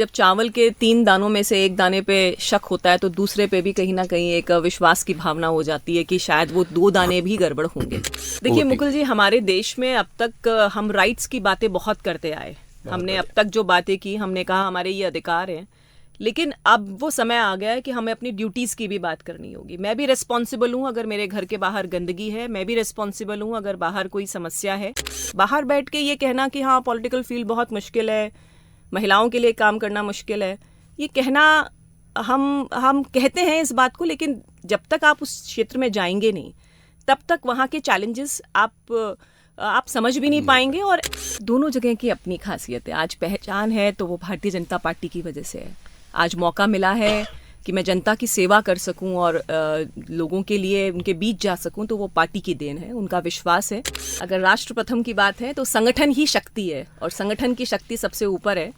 जब चावल के 3 दानों में से एक दाने पे शक होता है तो दूसरे पे भी कहीं ना कहीं एक विश्वास की भावना हो जाती है कि शायद वो 2 दाने भी गड़बड़ होंगे। देखिए मुकुल जी, हमारे देश में अब तक हम राइट्स की बातें बहुत करते आए। हमने अब तक जो बातें की, हमने कहा हमारे ये अधिकार हैं, लेकिन अब वो समय आ गया है कि हमें अपनी ड्यूटीज़ की भी बात करनी होगी। मैं भी रिस्पॉन्सिबल हूँ अगर मेरे घर के बाहर गंदगी है, मैं भी रिस्पॉन्सिबल हूँ अगर बाहर कोई समस्या है। बाहर बैठ के ये कहना कि हाँ पॉलिटिकल फील्ड बहुत मुश्किल है, महिलाओं के लिए काम करना मुश्किल है, ये कहना हम कहते हैं इस बात को, लेकिन जब तक आप उस क्षेत्र में जाएंगे नहीं तब तक वहाँ के चैलेंजेस आप समझ भी नहीं पाएंगे। और दोनों जगह की अपनी खासियत है। आज पहचान है तो वो भारतीय जनता पार्टी की वजह से है। आज मौका मिला है कि मैं जनता की सेवा कर सकूं और लोगों के लिए उनके बीच जा सकूं, तो वो पार्टी की देन है, उनका विश्वास है। अगर राष्ट्र प्रथम की बात है तो संगठन ही शक्ति है और संगठन की शक्ति सबसे ऊपर है।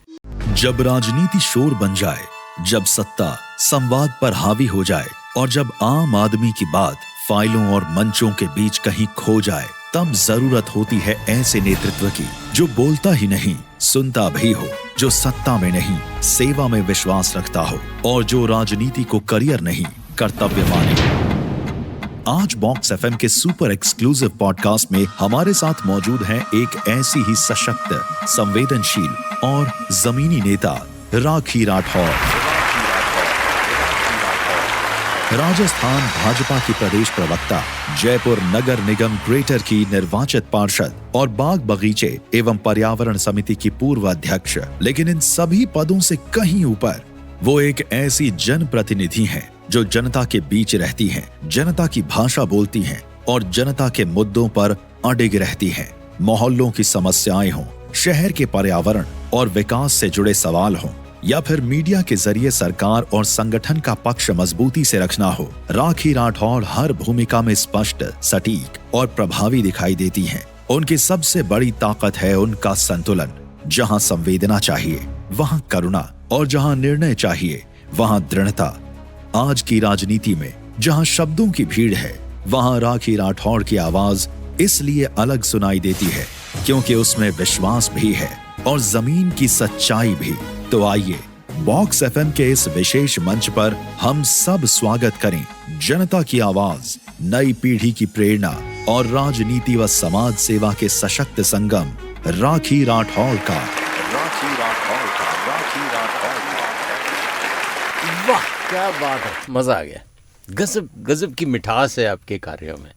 जब राजनीति शोर बन जाए, जब सत्ता संवाद पर हावी हो जाए और जब आम आदमी की बात फाइलों और मंचों के बीच कहीं खो जाए, तब जरूरत होती है ऐसे नेतृत्व की जो बोलता ही नहीं सुनता भी हो, जो सत्ता में नहीं सेवा में विश्वास रखता हो और जो राजनीति को करियर नहीं कर्तव्य माने। आज बॉक्स एफएम के सुपर एक्सक्लूसिव पॉडकास्ट में हमारे साथ मौजूद हैं एक ऐसी ही सशक्त, संवेदनशील और जमीनी नेता राखी राठौर। राजस्थान भाजपा की प्रदेश प्रवक्ता, जयपुर नगर निगम ग्रेटर की निर्वाचित पार्षद और बाग बगीचे एवं पर्यावरण समिति की पूर्व अध्यक्ष। लेकिन इन सभी पदों से कहीं ऊपर वो एक ऐसी जनप्रतिनिधि हैं जो जनता के बीच रहती हैं, जनता की भाषा बोलती हैं और जनता के मुद्दों पर अडिग रहती हैं। मोहल्लों की समस्याएं हों, शहर के पर्यावरण और विकास से जुड़े सवाल हों, या फिर मीडिया के जरिए सरकार और संगठन का पक्ष मजबूती से रखना हो, राखी राठौर हर भूमिका में स्पष्ट, सटीक और प्रभावी दिखाई देती हैं। उनकी सबसे बड़ी ताकत है उनका संतुलन। जहां संवेदना चाहिए वहां करुणा और जहां निर्णय चाहिए वहां दृढ़ता। आज की राजनीति में जहां शब्दों की भीड़ है, वहां राखी राठौर की आवाज इसलिए अलग सुनाई देती है क्योंकि उसमें विश्वास भी है और जमीन की सच्चाई भी। तो आइए बॉक्स एफएम के इस विशेष मंच पर हम सब स्वागत करें जनता की आवाज, नई पीढ़ी की प्रेरणा और राजनीति व समाज सेवा के सशक्त संगम राखी राठौर का। वाह क्या बात है, मजा आ गया। गजब गजब की मिठास है आपके कार्यों में।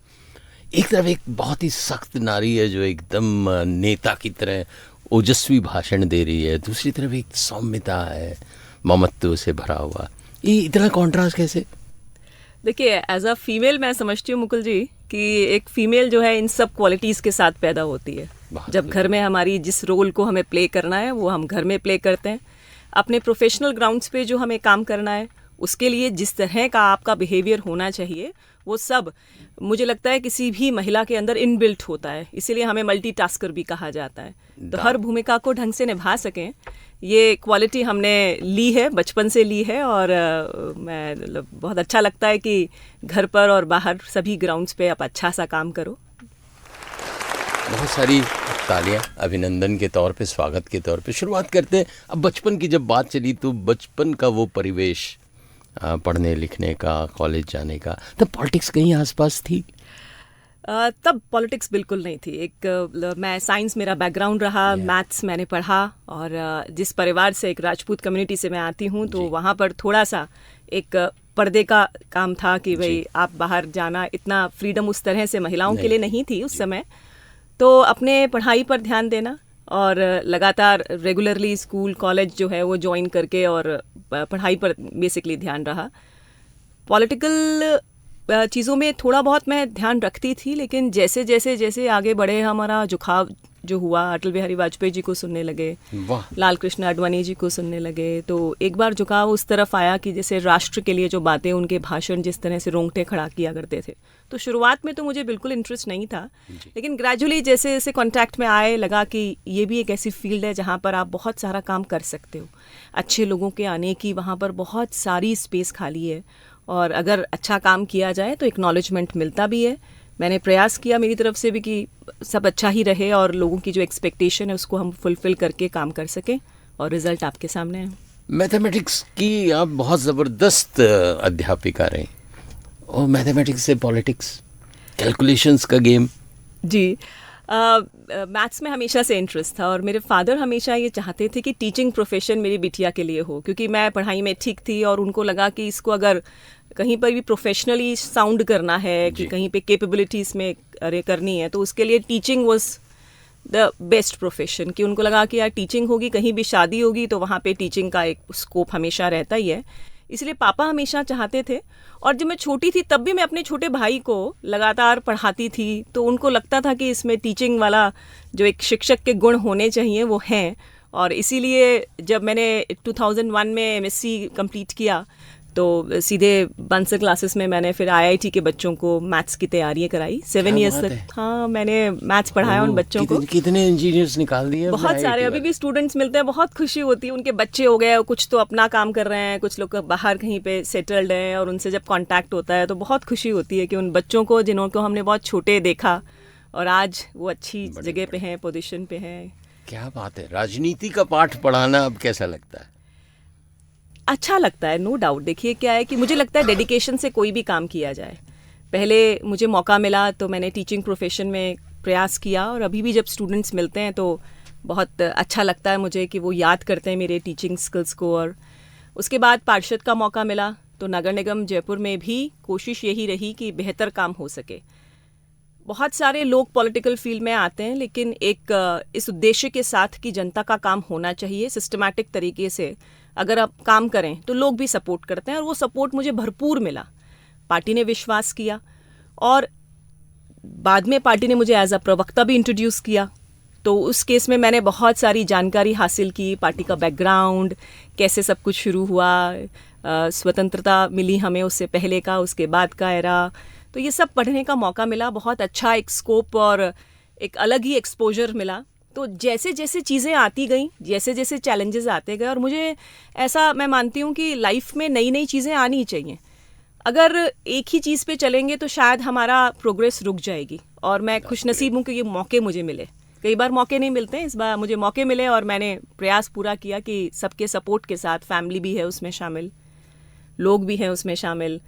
एक तरफ एक बहुत ही सख्त नारी है जो एकदम नेता की तरह ओजस्वी भाषण दे रही है, दूसरी तरफ एक सौम्यता है, ममत्व से भरा हुआ। ये इतना कॉन्ट्रास्ट कैसे? देखिए, एज अ फीमेल मैं समझती हूँ मुकुल जी कि एक फीमेल जो है इन सब क्वालिटीज़ के साथ पैदा होती है। जब घर में हमारी जिस रोल को हमें प्ले करना है वो हम घर में प्ले करते हैं। अपने प्रोफेशनल ग्राउंड्स पे जो हमें काम करना है उसके लिए जिस तरह का आपका बिहेवियर होना चाहिए वो सब मुझे लगता है किसी भी महिला के अंदर इनबिल्ट होता है। इसीलिए हमें मल्टीटास्कर भी कहा जाता है। तो हर भूमिका को ढंग से निभा सकें, ये क्वालिटी हमने ली है, बचपन से ली है। और मैं बहुत अच्छा लगता है कि घर पर और बाहर सभी ग्राउंड्स पे आप अच्छा सा काम करो। बहुत सारी तालियां अभिनंदन के तौर पे, स्वागत के तौर पे। शुरुआत करते हैं। अब बचपन की जब बात चली तो बचपन का वो परिवेश, पढ़ने लिखने का, कॉलेज जाने का, तब पॉलिटिक्स कहीं आसपास थी? तब पॉलिटिक्स बिल्कुल नहीं थी। मैं साइंस मेरा बैकग्राउंड रहा, मैथ्स मैंने पढ़ा और जिस परिवार से, एक राजपूत कम्युनिटी से मैं आती हूँ, तो वहाँ पर थोड़ा सा एक पर्दे का काम था कि भाई आप बाहर जाना, इतना फ्रीडम उस तरह से महिलाओं के लिए नहीं थी उस समय। तो अपने पढ़ाई पर ध्यान देना और लगातार रेगुलरली स्कूल कॉलेज जो है वो ज्वाइन करके और पढ़ाई पर बेसिकली ध्यान रहा। पॉलिटिकल चीज़ों में थोड़ा बहुत मैं ध्यान रखती थी, लेकिन जैसे जैसे जैसे आगे बढ़े हमारा झुकाव जो हुआ, अटल बिहारी वाजपेयी जी को सुनने लगे, लाल कृष्ण आडवाणी जी को सुनने लगे, तो एक बार झुकाव उस तरफ आया कि जैसे राष्ट्र के लिए जो बातें, उनके भाषण जिस तरह से रोंगटे खड़ा किया करते थे। तो शुरुआत में तो मुझे बिल्कुल इंटरेस्ट नहीं था, लेकिन ग्रेजुअली जैसे जैसे कॉन्टैक्ट में आए, लगा कि ये भी एक ऐसी फील्ड है जहाँ पर आप बहुत सारा काम कर सकते हो। अच्छे लोगों के आने की वहाँ पर बहुत सारी स्पेस खाली है और अगर अच्छा काम किया जाए तो एक्नॉलेजमेंट मिलता भी है। मैंने प्रयास किया मेरी तरफ से भी कि सब अच्छा ही रहे और लोगों की जो एक्सपेक्टेशन है उसको हम फुलफिल करके काम कर सकें, और रिजल्ट आपके सामने है। मैथमेटिक्स की आप बहुत ज़बरदस्त अध्यापिका रही, और मैथमेटिक्स से पॉलिटिक्स, कैलकुलेशंस का गेम। जी, मैथ्स में हमेशा से इंटरेस्ट था और मेरे फादर हमेशा ये चाहते थे कि टीचिंग प्रोफेशन मेरी बिटिया के लिए हो, क्योंकि मैं पढ़ाई में ठीक थी और उनको लगा कि इसको अगर कहीं पर भी प्रोफेशनली साउंड करना है कि कहीं पे कैपेबिलिटीज़ में अरे करनी है तो उसके लिए teaching was the best profession. कि उनको लगा कि यार टीचिंग होगी, कहीं भी शादी होगी तो वहाँ पे टीचिंग का एक स्कोप हमेशा रहता ही है, इसलिए पापा हमेशा चाहते थे। और जब मैं छोटी थी तब भी मैं अपने छोटे भाई को लगातार पढ़ाती थी, तो उनको लगता था कि इसमें टीचिंग वाला जो एक शिक्षक के गुण होने चाहिए वो हैं। और इसीलिए जब मैंने 2001 में एमएससी कंप्लीट किया तो सीधे बंसर क्लासेस में मैंने फिर आईआईटी के बच्चों को मैथ्स की तैयारियां कराई 7 ईयर्स तक। हाँ, मैंने मैथ्स पढ़ाया उन बच्चों को। कितने इंजीनियर्स निकाल दिए? बहुत सारे अभी भी स्टूडेंट्स मिलते हैं, बहुत खुशी होती है। उनके बच्चे हो गए, कुछ तो अपना काम कर रहे हैं, कुछ लोग बाहर कहीं पे सेटल्ड हैं, और उनसे जब कांटेक्ट होता है तो बहुत खुशी होती है कि उन बच्चों को जिनको हमने बहुत छोटे देखा और आज वो अच्छी जगह पे हैं, पोजीशन पे हैं। क्या बात है। राजनीति का पाठ पढ़ाना अब कैसा लगता है? अच्छा लगता है, नो डाउट। देखिए क्या है कि मुझे लगता है डेडिकेशन से कोई भी काम किया जाए। पहले मुझे मौका मिला तो मैंने टीचिंग प्रोफेशन में प्रयास किया, और अभी भी जब स्टूडेंट्स मिलते हैं तो बहुत अच्छा लगता है मुझे कि वो याद करते हैं मेरे टीचिंग स्किल्स को। और उसके बाद पार्षद का मौका मिला तो नगर निगम जयपुर में भी कोशिश यही रही कि बेहतर काम हो सके। बहुत सारे लोग पॉलिटिकल फील्ड में आते हैं, लेकिन एक इस उद्देश्य के साथ कि जनता का काम होना चाहिए, सिस्टमैटिक तरीके से अगर आप काम करें तो लोग भी सपोर्ट करते हैं, और वो सपोर्ट मुझे भरपूर मिला। पार्टी ने विश्वास किया और बाद में पार्टी ने मुझे एज अ प्रवक्ता भी इंट्रोड्यूस किया। तो उस केस में मैंने बहुत सारी जानकारी हासिल की, पार्टी का बैकग्राउंड, कैसे सब कुछ शुरू हुआ, स्वतंत्रता मिली हमें उससे पहले का, उसके बाद का एरा। तो ये सब पढ़ने का मौका मिला, बहुत अच्छा एक स्कोप और एक अलग ही एक्सपोजर मिला। तो जैसे जैसे चीज़ें आती गई, जैसे जैसे चैलेंजेस आते गए, और मुझे ऐसा मैं मानती हूँ कि लाइफ में नई नई चीज़ें आनी चाहिए। अगर एक ही चीज़ पे चलेंगे तो शायद हमारा प्रोग्रेस रुक जाएगी। और मैं खुशनसीब हूँ कि ये मौके मुझे मिले। कई बार मौके नहीं मिलते हैं, इस बार मुझे मौके मिले और मैंने प्रयास पूरा किया कि सबके सपोर्ट के साथ, फैमिली भी है उसमें शामिल, लोग भी हैं उसमें शामिल,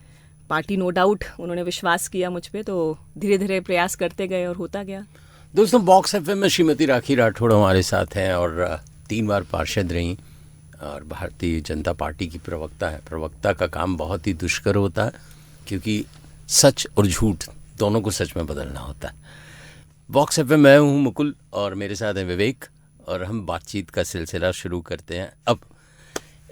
पार्टी नो डाउट उन्होंने विश्वास किया मुझ पे, तो धीरे धीरे प्रयास करते गए और होता गया। दोस्तों, बॉक्स एफएम में श्रीमती राखी राठौड़ हमारे साथ हैं और 3 बार पार्षद रहीं और भारतीय जनता पार्टी की प्रवक्ता है। प्रवक्ता का काम बहुत ही दुष्कर होता है, क्योंकि सच और झूठ दोनों को सच में बदलना होता है। बॉक्स एफएम मैं हूँ मुकुल और मेरे साथ हैं विवेक, और हम बातचीत का सिलसिला शुरू करते हैं। अब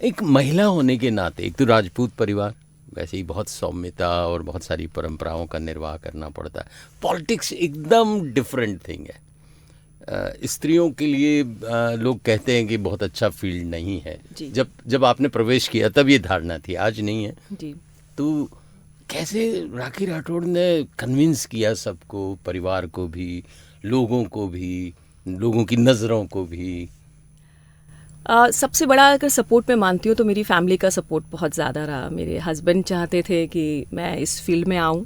एक महिला होने के नाते, एक तो राजपूत परिवार, वैसे ही बहुत सौम्यता और बहुत सारी परंपराओं का निर्वाह करना पड़ता है। पॉलिटिक्स एकदम डिफरेंट थिंग है। स्त्रियों के लिए लोग कहते हैं कि बहुत अच्छा फील्ड नहीं है। जब आपने प्रवेश किया तब ये धारणा थी, आज नहीं है जी। तो कैसे राखी राठौड़ ने कन्विंस किया सबको, परिवार को भी, लोगों को भी, लोगों की नज़रों को भी? सबसे बड़ा अगर सपोर्ट मैं मानती हूँ तो मेरी फैमिली का सपोर्ट बहुत ज़्यादा रहा। मेरे हस्बैंड चाहते थे कि मैं इस फील्ड में आऊँ,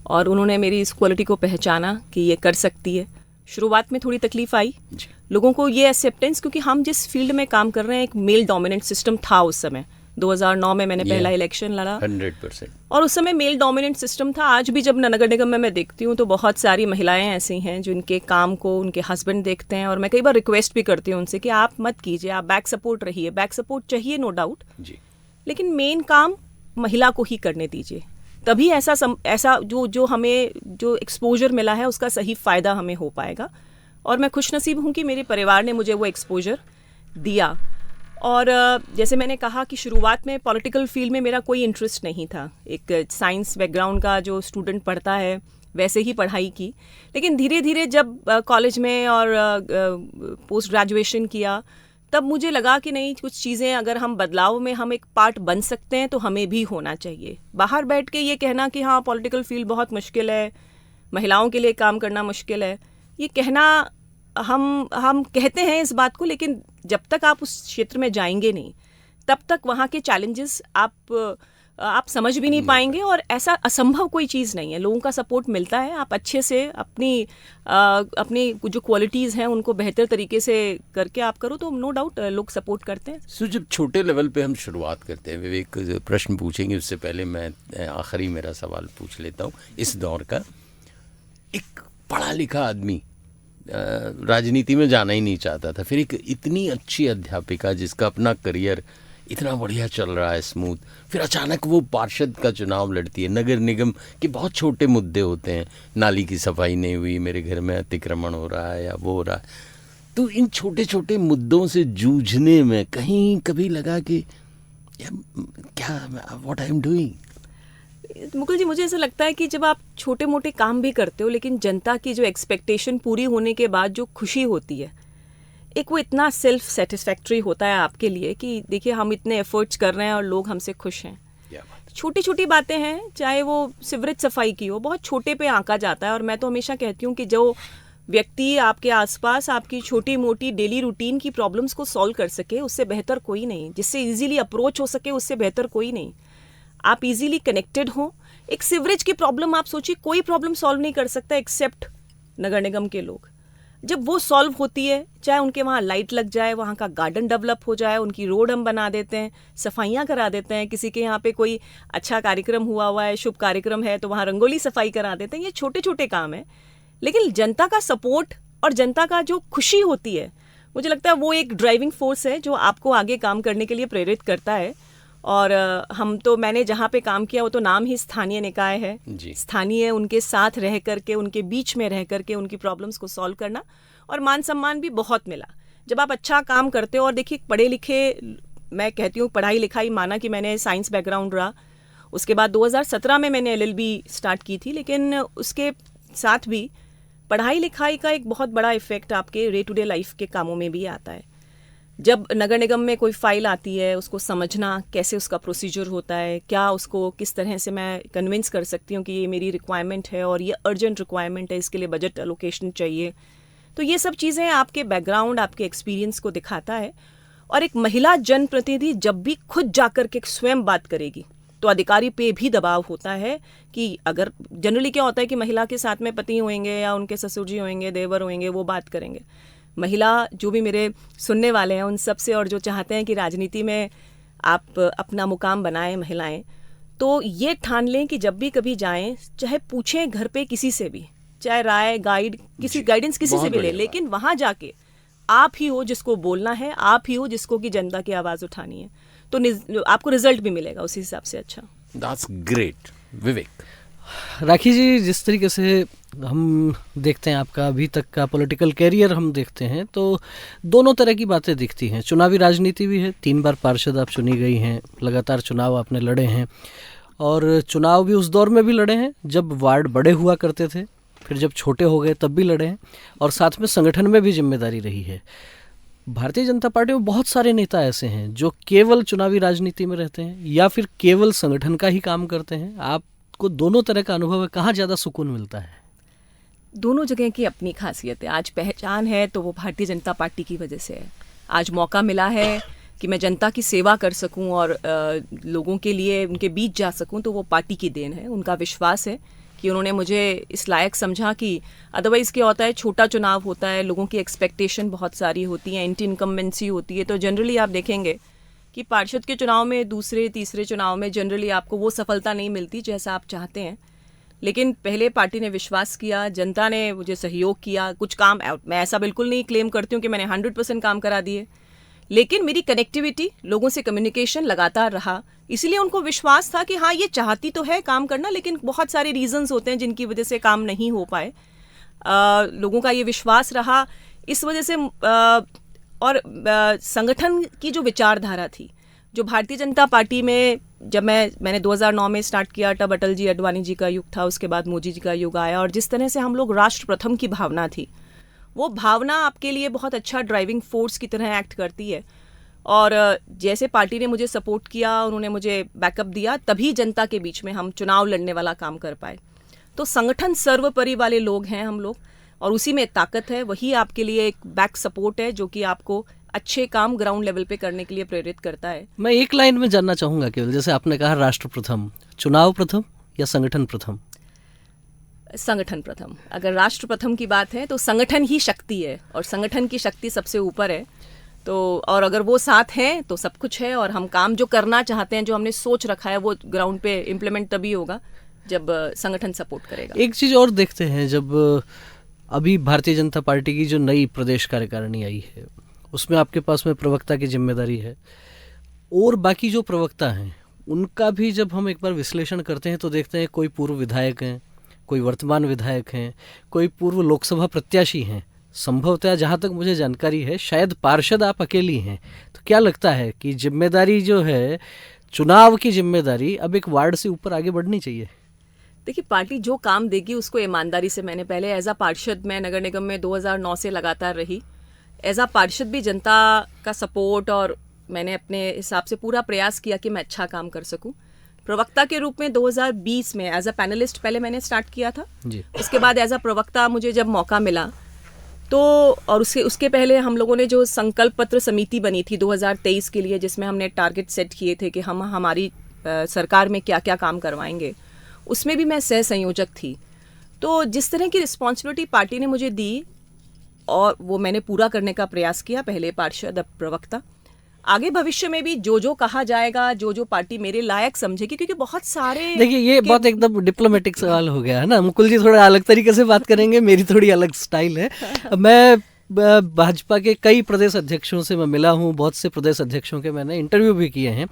और उन्होंने मेरी इस क्वालिटी को पहचाना कि ये कर सकती है। शुरुआत में थोड़ी तकलीफ आई लोगों को ये एक्सेप्टेंस, क्योंकि हम जिस फील्ड में काम कर रहे हैं एक मेल डोमिनेंट सिस्टम था उस समय। 2009 में मैंने पहला इलेक्शन लड़ा 100%, और उस समय मेल डोमिनेंट सिस्टम था। आज भी जब नगर निगम में मैं देखती हूँ तो बहुत सारी महिलाएं ऐसी हैं जिनके काम को उनके हस्बैंड देखते हैं, और मैं कई बार रिक्वेस्ट भी करती हूँ उनसे कि आप मत कीजिए, आप बैक सपोर्ट रहिए। बैक सपोर्ट चाहिए नो डाउट, लेकिन मेन काम महिला को ही करने दीजिए, तभी ऐसा जो हमें जो एक्सपोजर मिला है उसका सही फ़ायदा हमें हो पाएगा। और मैं खुशनसीब हूँ कि मेरे परिवार ने मुझे वो एक्सपोजर दिया। और जैसे मैंने कहा कि शुरुआत में पॉलिटिकल फील्ड में मेरा कोई इंटरेस्ट नहीं था। एक साइंस बैकग्राउंड का जो स्टूडेंट पढ़ता है वैसे ही पढ़ाई की, लेकिन धीरे धीरे जब कॉलेज में और पोस्ट ग्रेजुएशन किया तब मुझे लगा कि नहीं, कुछ चीज़ें अगर हम बदलाव में हम एक पार्ट बन सकते हैं तो हमें भी होना चाहिए। बाहर बैठ के ये कहना कि हाँ पॉलिटिकल फील्ड बहुत मुश्किल है, महिलाओं के लिए काम करना मुश्किल है, ये कहना हम कहते हैं इस बात को, लेकिन जब तक आप उस क्षेत्र में जाएंगे नहीं तब तक वहाँ के चैलेंजेस आप आप समझ भी नहीं पाएंगे, और ऐसा असंभव कोई चीज़ नहीं है। लोगों का सपोर्ट मिलता है, आप अच्छे से अपनी जो क्वालिटीज़ हैं उनको बेहतर तरीके से करके आप करो तो नो डाउट लोग सपोर्ट करते हैं। सो जब छोटे लेवल पे हम शुरुआत करते हैं, विवेक प्रश्न पूछेंगे उससे पहले मैं आखिरी मेरा सवाल पूछ लेता हूँ इस दौर का। एक पढ़ा लिखा आदमी राजनीति में जाना ही नहीं चाहता था, फिर एक इतनी अच्छी अध्यापिका जिसका अपना करियर इतना बढ़िया चल रहा है स्मूथ, फिर अचानक वो पार्षद का चुनाव लड़ती है। नगर निगम के बहुत छोटे मुद्दे होते हैं, नाली की सफाई नहीं हुई, मेरे घर में अतिक्रमण हो रहा है या वो हो रहा है, तो इन छोटे छोटे मुद्दों से जूझने में कहीं कभी लगा कि क्या what I am doing? Mukul ji, मुझे ऐसा लगता है कि जब आप छोटे मोटे काम भी करते हो लेकिन जनता की जो एक्सपेक्टेशन पूरी होने के बाद जो खुशी होती है, एक वो इतना सेल्फ सेटिस्फैक्ट्री होता है आपके लिए कि देखिए हम इतने एफर्ट्स कर रहे हैं और लोग हमसे खुश हैं। छोटी छोटी बातें हैं, चाहे वो सिवरेज सफाई की हो, बहुत छोटे पे आंका जाता है। और मैं तो हमेशा कहती हूँ कि जो व्यक्ति आपके आसपास आपकी छोटी मोटी डेली रूटीन की प्रॉब्लम्स को सॉल्व कर सके, उससे बेहतर कोई नहीं। जिससे इजीली अप्रोच हो सके, उससे बेहतर कोई नहीं। आप इजीली कनेक्टेड हो। एक सिवरेज की प्रॉब्लम आप सोचिए, कोई प्रॉब्लम सॉल्व नहीं कर सकता एक्सेप्ट नगर निगम के लोग। जब वो सॉल्व होती है, चाहे उनके वहाँ लाइट लग जाए, वहाँ का गार्डन डेवलप हो जाए, उनकी रोड हम बना देते हैं, सफाइयाँ करा देते हैं, किसी के यहाँ पे कोई अच्छा कार्यक्रम हुआ है, शुभ कार्यक्रम है तो वहाँ रंगोली सफाई करा देते हैं। ये छोटे छोटे काम हैं, लेकिन जनता का सपोर्ट और जनता का जो खुशी होती है, मुझे लगता है वो एक ड्राइविंग फोर्स है जो आपको आगे काम करने के लिए प्रेरित करता है। और मैंने जहाँ पे काम किया वो तो नाम ही स्थानीय निकाय है। स्थानीय उनके साथ रह करके, उनके बीच में रह करके उनकी प्रॉब्लम्स को सॉल्व करना, और मान सम्मान भी बहुत मिला जब आप अच्छा काम करते हो। और देखिए पढ़े लिखे, मैं कहती हूँ पढ़ाई लिखाई, माना कि मैंने साइंस बैकग्राउंड रहा, उसके बाद 2017 में मैंने LLB स्टार्ट की थी, लेकिन उसके साथ भी पढ़ाई लिखाई का एक बहुत बड़ा इफेक्ट आपके डे टू डे लाइफ के कामों में भी आता है। जब नगर निगम में कोई फाइल आती है, उसको समझना, कैसे उसका प्रोसीजर होता है, क्या उसको किस तरह से मैं कन्विंस कर सकती हूँ कि ये मेरी रिक्वायरमेंट है और ये अर्जेंट रिक्वायरमेंट है, इसके लिए बजट एलोकेशन चाहिए, तो ये सब चीज़ें आपके बैकग्राउंड, आपके एक्सपीरियंस को दिखाता है। और एक महिला जनप्रतिनिधि जब भी खुद जाकर के स्वयं बात करेगी तो अधिकारी पे भी दबाव होता है कि अगर जनरली क्या होता है कि महिला के साथ में पति होंगे या उनके ससुर जी होंगे, देवर होंगे, वो बात करेंगे। महिला जो भी मेरे सुनने वाले हैं उन सब से, और जो चाहते हैं कि राजनीति में आप अपना मुकाम बनाएं महिलाएं, तो ये ठान लें कि जब भी कभी जाएं, चाहे पूछें घर पे किसी से भी, चाहे राय गाइडेंस किसी से भी ले, लेकिन वहां जाके आप ही हो जिसको बोलना है, आप ही हो जिसको कि जनता की आवाज़ उठानी है, तो आपको रिजल्ट भी मिलेगा उसी हिसाब से। अच्छा, दैट्स ग्रेट। विवेक, राखी जी, जिस तरीके से हम देखते हैं आपका अभी तक का पॉलिटिकल कैरियर हम देखते हैं, तो दोनों तरह की बातें दिखती हैं। चुनावी राजनीति भी है, 3 बार पार्षद आप चुनी गई हैं, लगातार चुनाव आपने लड़े हैं, और चुनाव भी उस दौर में भी लड़े हैं जब वार्ड बड़े हुआ करते थे, फिर जब छोटे हो गए तब भी लड़े हैं, और साथ में संगठन में भी जिम्मेदारी रही है। भारतीय जनता पार्टी में बहुत सारे नेता ऐसे हैं जो केवल चुनावी राजनीति में रहते हैं या फिर केवल संगठन का ही काम करते हैं। आपको दोनों तरह का अनुभव है, कहाँ ज़्यादा सुकून मिलता है? दोनों जगह की अपनी खासियत है। आज पहचान है तो वो भारतीय जनता पार्टी की वजह से है। आज मौका मिला है कि मैं जनता की सेवा कर सकूं और लोगों के लिए उनके बीच जा सकूं, तो वो पार्टी की देन है। उनका विश्वास है कि उन्होंने मुझे इस लायक समझा कि अदरवाइज़ क्या होता है, छोटा चुनाव होता है, लोगों की एक्सपेक्टेशन बहुत सारी होती है, एंटी इनकम्बेंसी होती है, तो जनरली आप देखेंगे कि पार्षद के चुनाव में, दूसरे तीसरे चुनाव में जनरली आपको वो सफलता नहीं मिलती जैसा आप चाहते हैं। लेकिन पहले पार्टी ने विश्वास किया, जनता ने मुझे सहयोग किया, कुछ काम, मैं ऐसा बिल्कुल नहीं क्लेम करती हूँ कि मैंने 100% काम करा दिए, लेकिन मेरी कनेक्टिविटी, लोगों से कम्युनिकेशन लगातार रहा, इसलिए उनको विश्वास था कि हाँ ये चाहती तो है काम करना, लेकिन बहुत सारे रीजंस होते हैं जिनकी वजह से काम नहीं हो पाए। लोगों का ये विश्वास रहा, इस वजह से और संगठन की जो विचारधारा थी, जो भारतीय जनता पार्टी में जब मैंने 2009 में स्टार्ट किया, तब अटल जी अडवाणी जी का युग था, उसके बाद मोदी जी का युग आया, और जिस तरह से हम लोग राष्ट्र प्रथम की भावना थी, वो भावना आपके लिए बहुत अच्छा ड्राइविंग फोर्स की तरह एक्ट करती है। और जैसे पार्टी ने मुझे सपोर्ट किया, उन्होंने मुझे बैकअप दिया, तभी जनता के बीच में हम चुनाव लड़ने वाला काम कर पाए। तो संगठन सर्वोपरि वाले लोग हैं हम लोग, और उसी में ताकत है, वही आपके लिए एक बैक सपोर्ट है जो कि आपको अच्छे काम ग्राउंड लेवल पे करने के लिए प्रेरित करता है। मैं एक लाइन में जानना चाहूँगा केवल, जैसे आपने कहा राष्ट्र प्रथम, चुनाव प्रथम या संगठन प्रथम? संगठन प्रथम। अगर राष्ट्र प्रथम की बात है तो संगठन ही शक्ति है और संगठन की शक्ति सबसे ऊपर है। तो और अगर वो साथ हैं तो सब कुछ है, और हम काम जो करना चाहते हैं, जो हमने सोच रखा है, वो ग्राउंड पे इम्प्लीमेंट तभी होगा जब संगठन सपोर्ट करेगा। एक चीज़ और देखते हैं, जब अभी भारतीय जनता पार्टी की जो नई प्रदेश कार्यकारिणी आई है उसमें आपके पास में प्रवक्ता की जिम्मेदारी है, और बाकी जो प्रवक्ता हैं उनका भी जब हम एक बार विश्लेषण करते हैं तो देखते हैं कोई पूर्व विधायक हैं, कोई वर्तमान विधायक हैं, कोई पूर्व लोकसभा प्रत्याशी हैं, संभवतः जहाँ तक मुझे जानकारी है शायद पार्षद आप अकेली हैं। तो क्या लगता है कि जिम्मेदारी जो है, चुनाव की जिम्मेदारी अब एक वार्ड से ऊपर आगे बढ़नी चाहिए? देखिए, पार्टी जो काम देगी उसको ईमानदारी से, मैंने पहले एज अ पार्षद मैं नगर निगम में 2009 से लगातार रही, एज अ पार्षद भी जनता का सपोर्ट और मैंने अपने हिसाब से पूरा प्रयास किया कि मैं अच्छा काम कर सकूं। प्रवक्ता के रूप में 2020 में एज अ पैनलिस्ट पहले मैंने स्टार्ट किया था जी। उसके बाद एज अ प्रवक्ता मुझे जब मौका मिला तो, और उसके पहले हम लोगों ने जो संकल्प पत्र समिति बनी थी 2023 के लिए, जिसमें हमने टारगेट सेट किए थे कि हम हमारी सरकार में क्या क्या काम करवाएंगे, उसमें भी मैं सह संयोजक थी। तो जिस तरह की रिस्पॉन्सिबिलिटी पार्टी ने मुझे दी और वो मैंने पूरा करने का प्रयास किया, पहले पार्षद अब प्रवक्ता। आगे भविष्य में भी जो जो कहा जाएगा, जो जो पार्टी मेरे लायक समझेगी, क्योंकि बहुत सारे, देखिए ये बहुत एकदम डिप्लोमेटिक सवाल हो गया है ना, मुकुल जी थोड़ा अलग तरीके से बात करेंगे, मेरी थोड़ी अलग स्टाइल है। मैं भाजपा के कई प्रदेश अध्यक्षों से मैं मिला हूँ, बहुत से प्रदेश अध्यक्षों के मैंने इंटरव्यू भी किए हैं।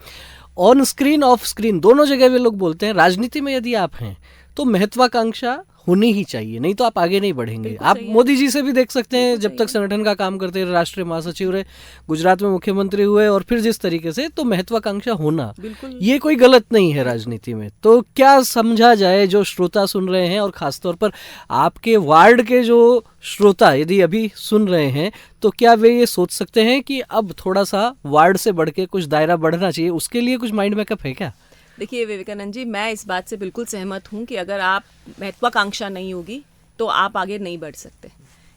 ऑन स्क्रीन ऑफ स्क्रीन दोनों जगह वे लोग बोलते हैं राजनीति में यदि आप हैं तो महत्वाकांक्षा होनी ही चाहिए, नहीं तो आप आगे नहीं बढ़ेंगे। आप मोदी जी से भी देख सकते हैं, जब तक संगठन का काम करते रहे, राष्ट्रीय महासचिव रहे, गुजरात में मुख्यमंत्री हुए और फिर जिस तरीके से, तो महत्वाकांक्षा होना ये कोई गलत नहीं है राजनीति में। तो क्या समझा जाए, जो श्रोता सुन रहे हैं और खासतौर पर आपके वार्ड के जो श्रोता यदि अभी सुन रहे हैं, तो क्या वे ये सोच सकते हैं कि अब थोड़ा सा वार्ड से बढ़ के कुछ दायरा बढ़ना चाहिए? उसके लिए कुछ माइंड मेकअप है क्या? देखिए विवेकानंद जी, मैं इस बात से बिल्कुल सहमत हूँ कि अगर आप महत्वाकांक्षा नहीं होगी तो आप आगे नहीं बढ़ सकते।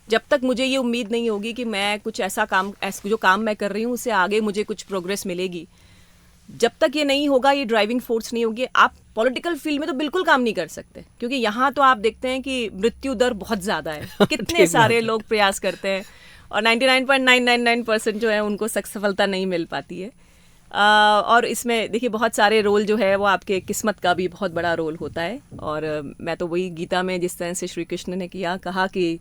जब तक मुझे ये उम्मीद नहीं होगी कि मैं कुछ ऐसा काम, जो काम मैं कर रही हूँ उससे आगे मुझे कुछ प्रोग्रेस मिलेगी, जब तक ये नहीं होगा, ये ड्राइविंग फोर्स नहीं होगी, आप पॉलिटिकल फील्ड में तो बिल्कुल काम नहीं कर सकते। क्योंकि यहाँ तो आप देखते हैं कि मृत्यु दर बहुत ज़्यादा है, कितने सारे लोग प्रयास करते हैं और 99.999% जो है उनको सफलता नहीं मिल पाती है। और इसमें देखिए बहुत सारे रोल जो है वो आपके किस्मत का भी बहुत बड़ा रोल होता है। और मैं तो वही गीता में जिस तरह से श्री कृष्ण ने कहा कि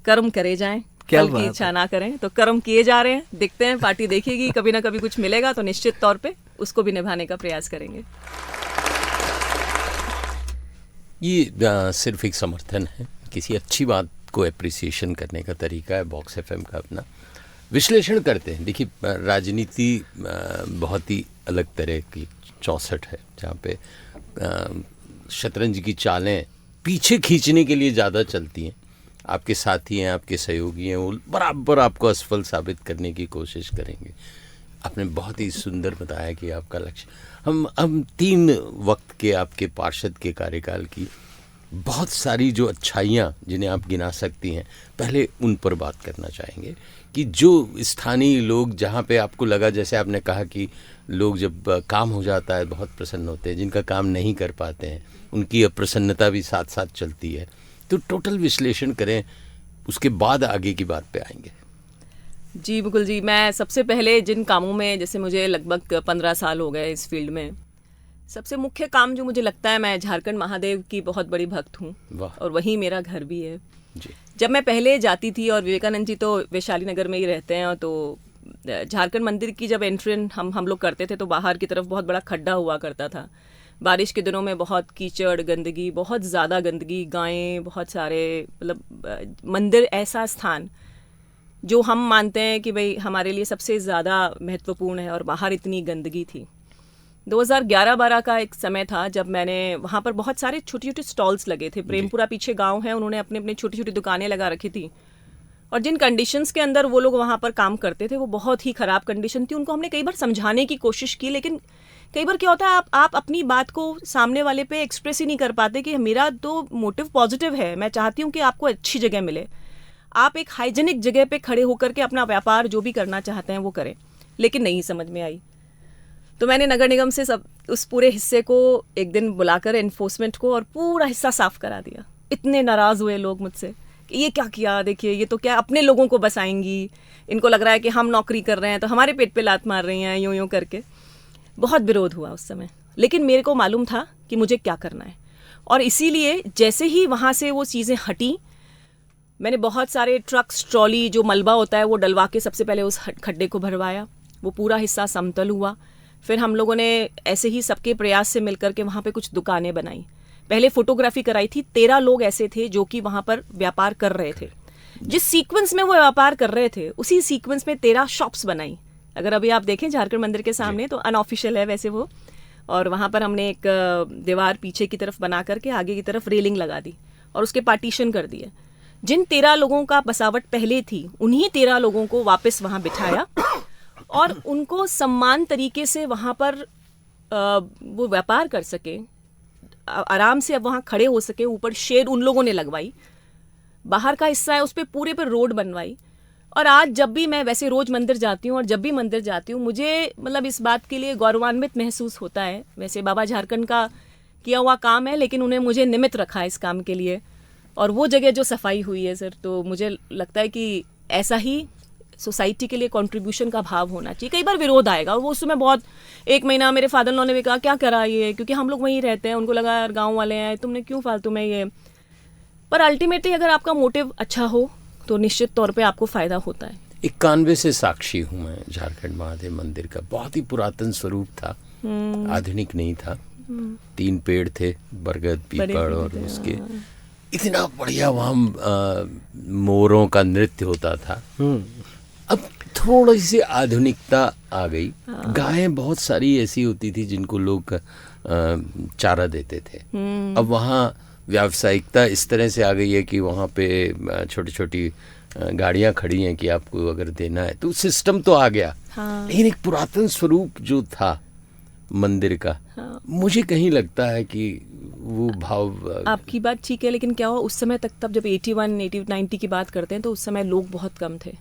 कर्म करे जाएं, फल की इच्छा ना करें, तो कर्म किए जा रहे हैं। देखते हैं, पार्टी देखेगी, कभी ना कभी कुछ मिलेगा तो निश्चित तौर पे उसको भी निभाने का प्रयास करेंगे। ये सिर्फ एक समर्थन है, किसी अच्छी बात को एप्रिसिएशन करने का तरीका है बॉक्स एफएम का अपना। विश्लेषण करते हैं। देखिए राजनीति बहुत ही अलग तरह की 64 है, जहाँ पे शतरंज की चालें पीछे खींचने के लिए ज़्यादा चलती हैं। आपके साथी हैं, आपके सहयोगी हैं, वो बराबर आपको असफल साबित करने की कोशिश करेंगे। आपने बहुत ही सुंदर बताया कि आपका लक्ष्य, हम 3 वक्त के आपके पार्षद के कार्यकाल की बहुत सारी जो अच्छाइयाँ जिन्हें आप गिना सकती हैं, पहले उन पर बात करना चाहेंगे कि जो स्थानीय लोग, जहाँ पे आपको लगा, जैसे आपने कहा कि लोग जब काम हो जाता है बहुत प्रसन्न होते हैं, जिनका काम नहीं कर पाते हैं उनकी अप्रसन्नता भी साथ साथ चलती है। तो टोटल विश्लेषण करें, उसके बाद आगे की बात पे आएंगे। जी मुकुल जी, मैं सबसे पहले जिन कामों में, जैसे मुझे लगभग 15 साल हो गए इस फील्ड में, सबसे मुख्य काम जो मुझे लगता है, मैं झारखंड महादेव की बहुत बड़ी भक्त हूँ और वहीं मेरा घर भी है जी। जब मैं पहले जाती थी, और विवेकानंद जी तो वैशाली नगर में ही रहते हैं, तो झारखंड मंदिर की जब एंट्री हम लोग करते थे तो बाहर की तरफ बहुत बड़ा खड्डा हुआ करता था। बारिश के दिनों में बहुत कीचड़, गंदगी, बहुत ज़्यादा गंदगी, गायें, बहुत सारे, मतलब मंदिर ऐसा स्थान जो हम मानते हैं कि भाई हमारे लिए सबसे ज़्यादा महत्वपूर्ण है, और बाहर इतनी गंदगी थी। 2011-12 का एक समय था जब मैंने वहाँ पर बहुत सारे छोटे छोटे स्टॉल्स लगे थे। प्रेमपुरा पीछे गांव है, उन्होंने अपने अपने छोटी छोटी दुकानें लगा रखी थी, और जिन कंडीशंस के अंदर वो लोग वहाँ पर काम करते थे वो बहुत ही ख़राब कंडीशन थी। उनको हमने कई बार समझाने की कोशिश की, लेकिन कई बार क्या होता है, आप अपनी बात को सामने वाले पे एक्सप्रेस ही नहीं कर पाते कि मेरा तो मोटिव पॉजिटिव है, मैं चाहती हूँ कि आपको अच्छी जगह मिले। आप एक हाइजेनिक जगह पे खड़े होकर के अपना व्यापार जो भी करना चाहते हैं वो करें, लेकिन नहीं समझ में आई। तो मैंने नगर निगम से सब उस पूरे हिस्से को एक दिन बुलाकर एनफोर्समेंट को और पूरा हिस्सा साफ करा दिया। इतने नाराज़ हुए लोग मुझसे कि ये क्या किया, देखिए ये तो क्या अपने लोगों को बसाएंगी, इनको लग रहा है कि हम नौकरी कर रहे हैं तो हमारे पेट पे लात मार रही हैं, यूं यूं करके। बहुत विरोध हुआ उस समय, लेकिन मेरे को मालूम था कि मुझे क्या करना है। और इसीलिए जैसे ही वहाँ से वो चीज़ें हटी, मैंने बहुत सारे ट्रक्स, ट्रॉली, जो मलबा होता है वो डलवा के सबसे पहले उस खड्डे को भरवाया। वो पूरा हिस्सा समतल हुआ। फिर हम लोगों ने ऐसे ही सबके प्रयास से मिलकर के वहाँ पे कुछ दुकानें बनाई। पहले फोटोग्राफी कराई थी। 13 लोग ऐसे थे जो कि वहाँ पर व्यापार कर रहे थे। जिस सीक्वेंस में वो व्यापार कर रहे थे उसी सीक्वेंस में 13 शॉप्स बनाई। अगर अभी आप देखें झारखंड मंदिर के सामने तो अनऑफिशियल है वैसे वो, और वहाँ पर हमने एक दीवार पीछे की तरफ बना करके आगे की तरफ रेलिंग लगा दी और उसके पार्टीशन कर दिए। जिन 13 लोगों का बसावट पहले थी उन्हीं 13 लोगों को वापस वहाँ बिठाया और उनको सम्मान तरीके से वहाँ पर वो व्यापार कर सके, आराम से अब वहाँ खड़े हो सके। ऊपर शेड उन लोगों ने लगवाई, बाहर का हिस्सा है उस पर पूरे पर रोड बनवाई। और आज जब भी मैं वैसे रोज मंदिर जाती हूँ और जब भी मंदिर जाती हूँ मुझे मतलब इस बात के लिए गौरवान्वित महसूस होता है। वैसे बाबा झारखंड का किया हुआ काम है, लेकिन उन्हें मुझे निमित्त रखा है इस काम के लिए। और वो जगह जो सफाई हुई है सर, तो मुझे लगता है कि ऐसा ही सोसाइटी के लिए कंट्रीब्यूशन का भाव होना चाहिए। कई बार विरोध आएगा और वो उस समय बहुत, एक महीना मेरे फादर इन लॉ ने भी कहा क्या करा ये, क्योंकि हम लोग वहीं रहते हैं, उनको लगा यार गाँव वाले हैं, तुमने क्यों फालतू में ये। पर अल्टीमेटली अगर आपका मोटिव अच्छा हो तो निश्चित तौर पे आपको फायदा होता है। 91 से साक्षी हूँ मैं झारखंड महादेव मंदिर का। बहुत ही पुरातन स्वरूप था, आधुनिक नहीं था। 3 पेड़ थे, बरगद, पीपल और उसके इतना बढ़िया वहाँ मोरों का नृत्य होता था। अब थोड़ी सी आधुनिकता आ गई। गायें बहुत सारी ऐसी होती थी जिनको लोग चारा देते थे। अब वहाँ व्यावसायिकता इस तरह से आ गई है कि वहाँ पे छोटी छोटी गाड़ियाँ खड़ी हैं कि आपको अगर देना है तो सिस्टम तो आ गया। लेकिन एक पुरातन स्वरूप जो था मंदिर का, मुझे कहीं लगता है कि वो भाव। आपकी बात ठीक है, लेकिन क्या हुआ उस समय तक, तब जब 81, 80, 90 की बात करते हैं तो उस समय लोग बहुत कम थे।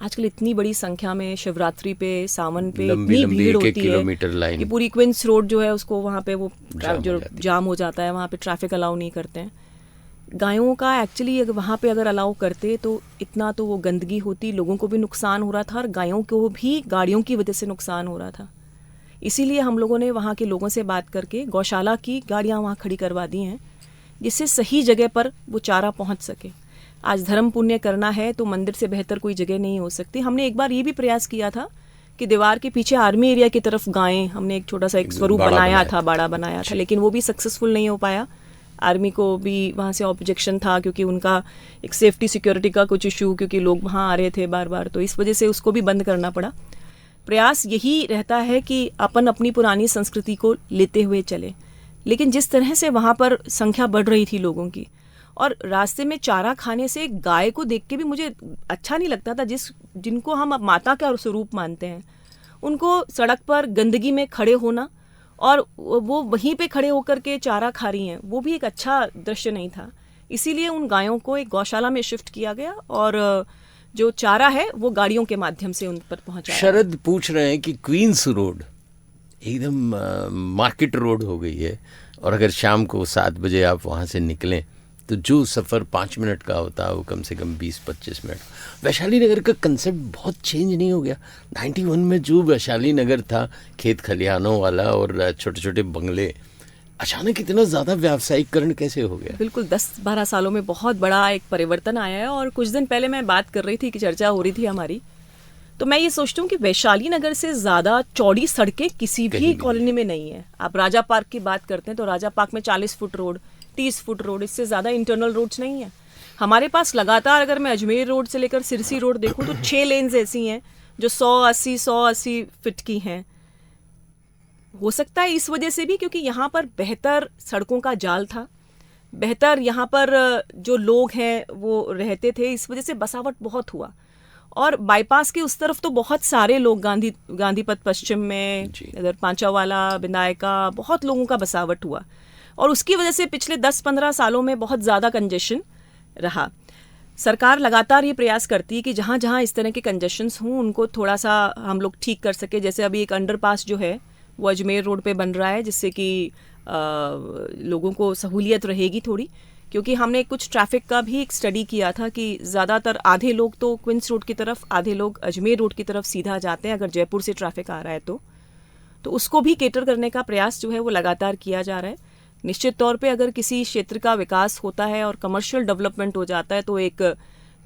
आजकल इतनी बड़ी संख्या में शिवरात्रि पे, सावन पे इतनी भीड़ होती किलोमीटर लाइन कि पूरी क्वींस रोड जो है उसको वहाँ पे वो जो जाम हो जाता है, वहाँ पे ट्रैफिक अलाउ नहीं करते हैं। गायों का एक्चुअली अगर वहाँ पे अगर अलाउ करते तो इतना तो वो गंदगी होती, लोगों को भी नुकसान हो रहा था और गायों को भी गाड़ियों की वजह से नुकसान हो रहा था। इसीलिए हम लोगों ने वहाँ के लोगों से बात करके गौशाला की गाड़ियाँ वहाँ खड़ी करवा दी हैं, जिससे सही जगह पर वो चारा पहुँच सके। आज धर्म पुण्य करना है तो मंदिर से बेहतर कोई जगह नहीं हो सकती। हमने एक बार ये भी प्रयास किया था कि दीवार के पीछे आर्मी एरिया की तरफ गायें, हमने एक छोटा सा एक स्वरूप बनाया था, बाड़ा बनाया था, लेकिन वो भी सक्सेसफुल नहीं हो पाया। आर्मी को भी वहाँ से ऑब्जेक्शन था क्योंकि उनका एक सेफ्टी सिक्योरिटी का कुछ इशू, क्योंकि लोग वहाँ आ रहे थे बार बार, तो इस वजह से उसको भी बंद करना पड़ा। प्रयास यही रहता है कि अपन अपनी पुरानी संस्कृति को लेते हुए चले। लेकिन जिस तरह से वहाँ पर संख्या बढ़ रही थी लोगों की, और रास्ते में चारा खाने से गाय को देख के भी मुझे अच्छा नहीं लगता था। जिनको हम अब माता का स्वरूप मानते हैं, उनको सड़क पर गंदगी में खड़े होना और वो वहीं पे खड़े होकर के चारा खा रही हैं, वो भी एक अच्छा दृश्य नहीं था। इसीलिए उन गायों को एक गौशाला में शिफ्ट किया गया और जो चारा है वो गाड़ियों के माध्यम से उन पर पहुंचाया। शरद पूछ रहे हैं कि क्वींस रोड एकदम मार्केट रोड हो गई है, और अगर शाम को 7 बजे आप वहाँ से निकलें तो जो सफ़र 5 मिनट का होता है वो कम से कम 20-25 मिनट। वैशाली नगर का कंसेप्ट बहुत चेंज नहीं हो गया? 91 में जो वैशाली नगर था, खेत खलिहानों वाला और छोटे छोटे बंगले, अचानक इतना ज़्यादा व्यावसायिकरण कैसे हो गया? बिल्कुल 10-12 सालों में बहुत बड़ा एक परिवर्तन आया है। और कुछ दिन पहले मैं बात कर रही थी कि चर्चा हो रही थी हमारी, तो मैं ये सोचती हूँ कि वैशाली नगर से ज़्यादा चौड़ी सड़कें किसी भी कॉलोनी में नहीं है। आप राजा पार्क की बात करते हैं तो राजा पार्क में 40 फुट रोड, 30 फुट रोड, इससे ज़्यादा इंटरनल रोड्स नहीं है हमारे पास। लगातार अगर मैं अजमेर रोड से लेकर सिरसी रोड देखूँ तो 6 लेन्स ऐसी हैं जो 180 फीट की हैं। हो सकता है इस वजह से भी क्योंकि यहाँ पर बेहतर सड़कों का जाल था, बेहतर यहाँ पर जो लोग हैं वो रहते थे, इस वजह से बसावट बहुत हुआ। और बाईपास के उस तरफ तो बहुत सारे लोग, गांधी पथ पश्चिम में, इधर पांचावाला, बिंदायका, बहुत लोगों का बसावट हुआ और उसकी वजह से पिछले 10-15 सालों में बहुत ज़्यादा कंजेशन रहा। सरकार लगातार ये प्रयास करती है कि जहाँ जहाँ इस तरह के कंजेशंस हों उनको थोड़ा सा हम लोग ठीक कर सके। जैसे अभी एक अंडरपास जो है वो अजमेर रोड पे बन रहा है, जिससे कि लोगों को सहूलियत रहेगी थोड़ी, क्योंकि हमने कुछ ट्रैफिक का भी एक स्टडी किया था कि ज़्यादातर आधे लोग तो क्वींस रोड की तरफ, आधे लोग अजमेर रोड की तरफ सीधा जाते हैं अगर जयपुर से ट्रैफिक आ रहा है तो उसको भी केटर करने का प्रयास जो है वो लगातार किया जा रहा है। निश्चित तौर पे अगर किसी क्षेत्र का विकास होता है और कमर्शियल डेवलपमेंट हो जाता है तो एक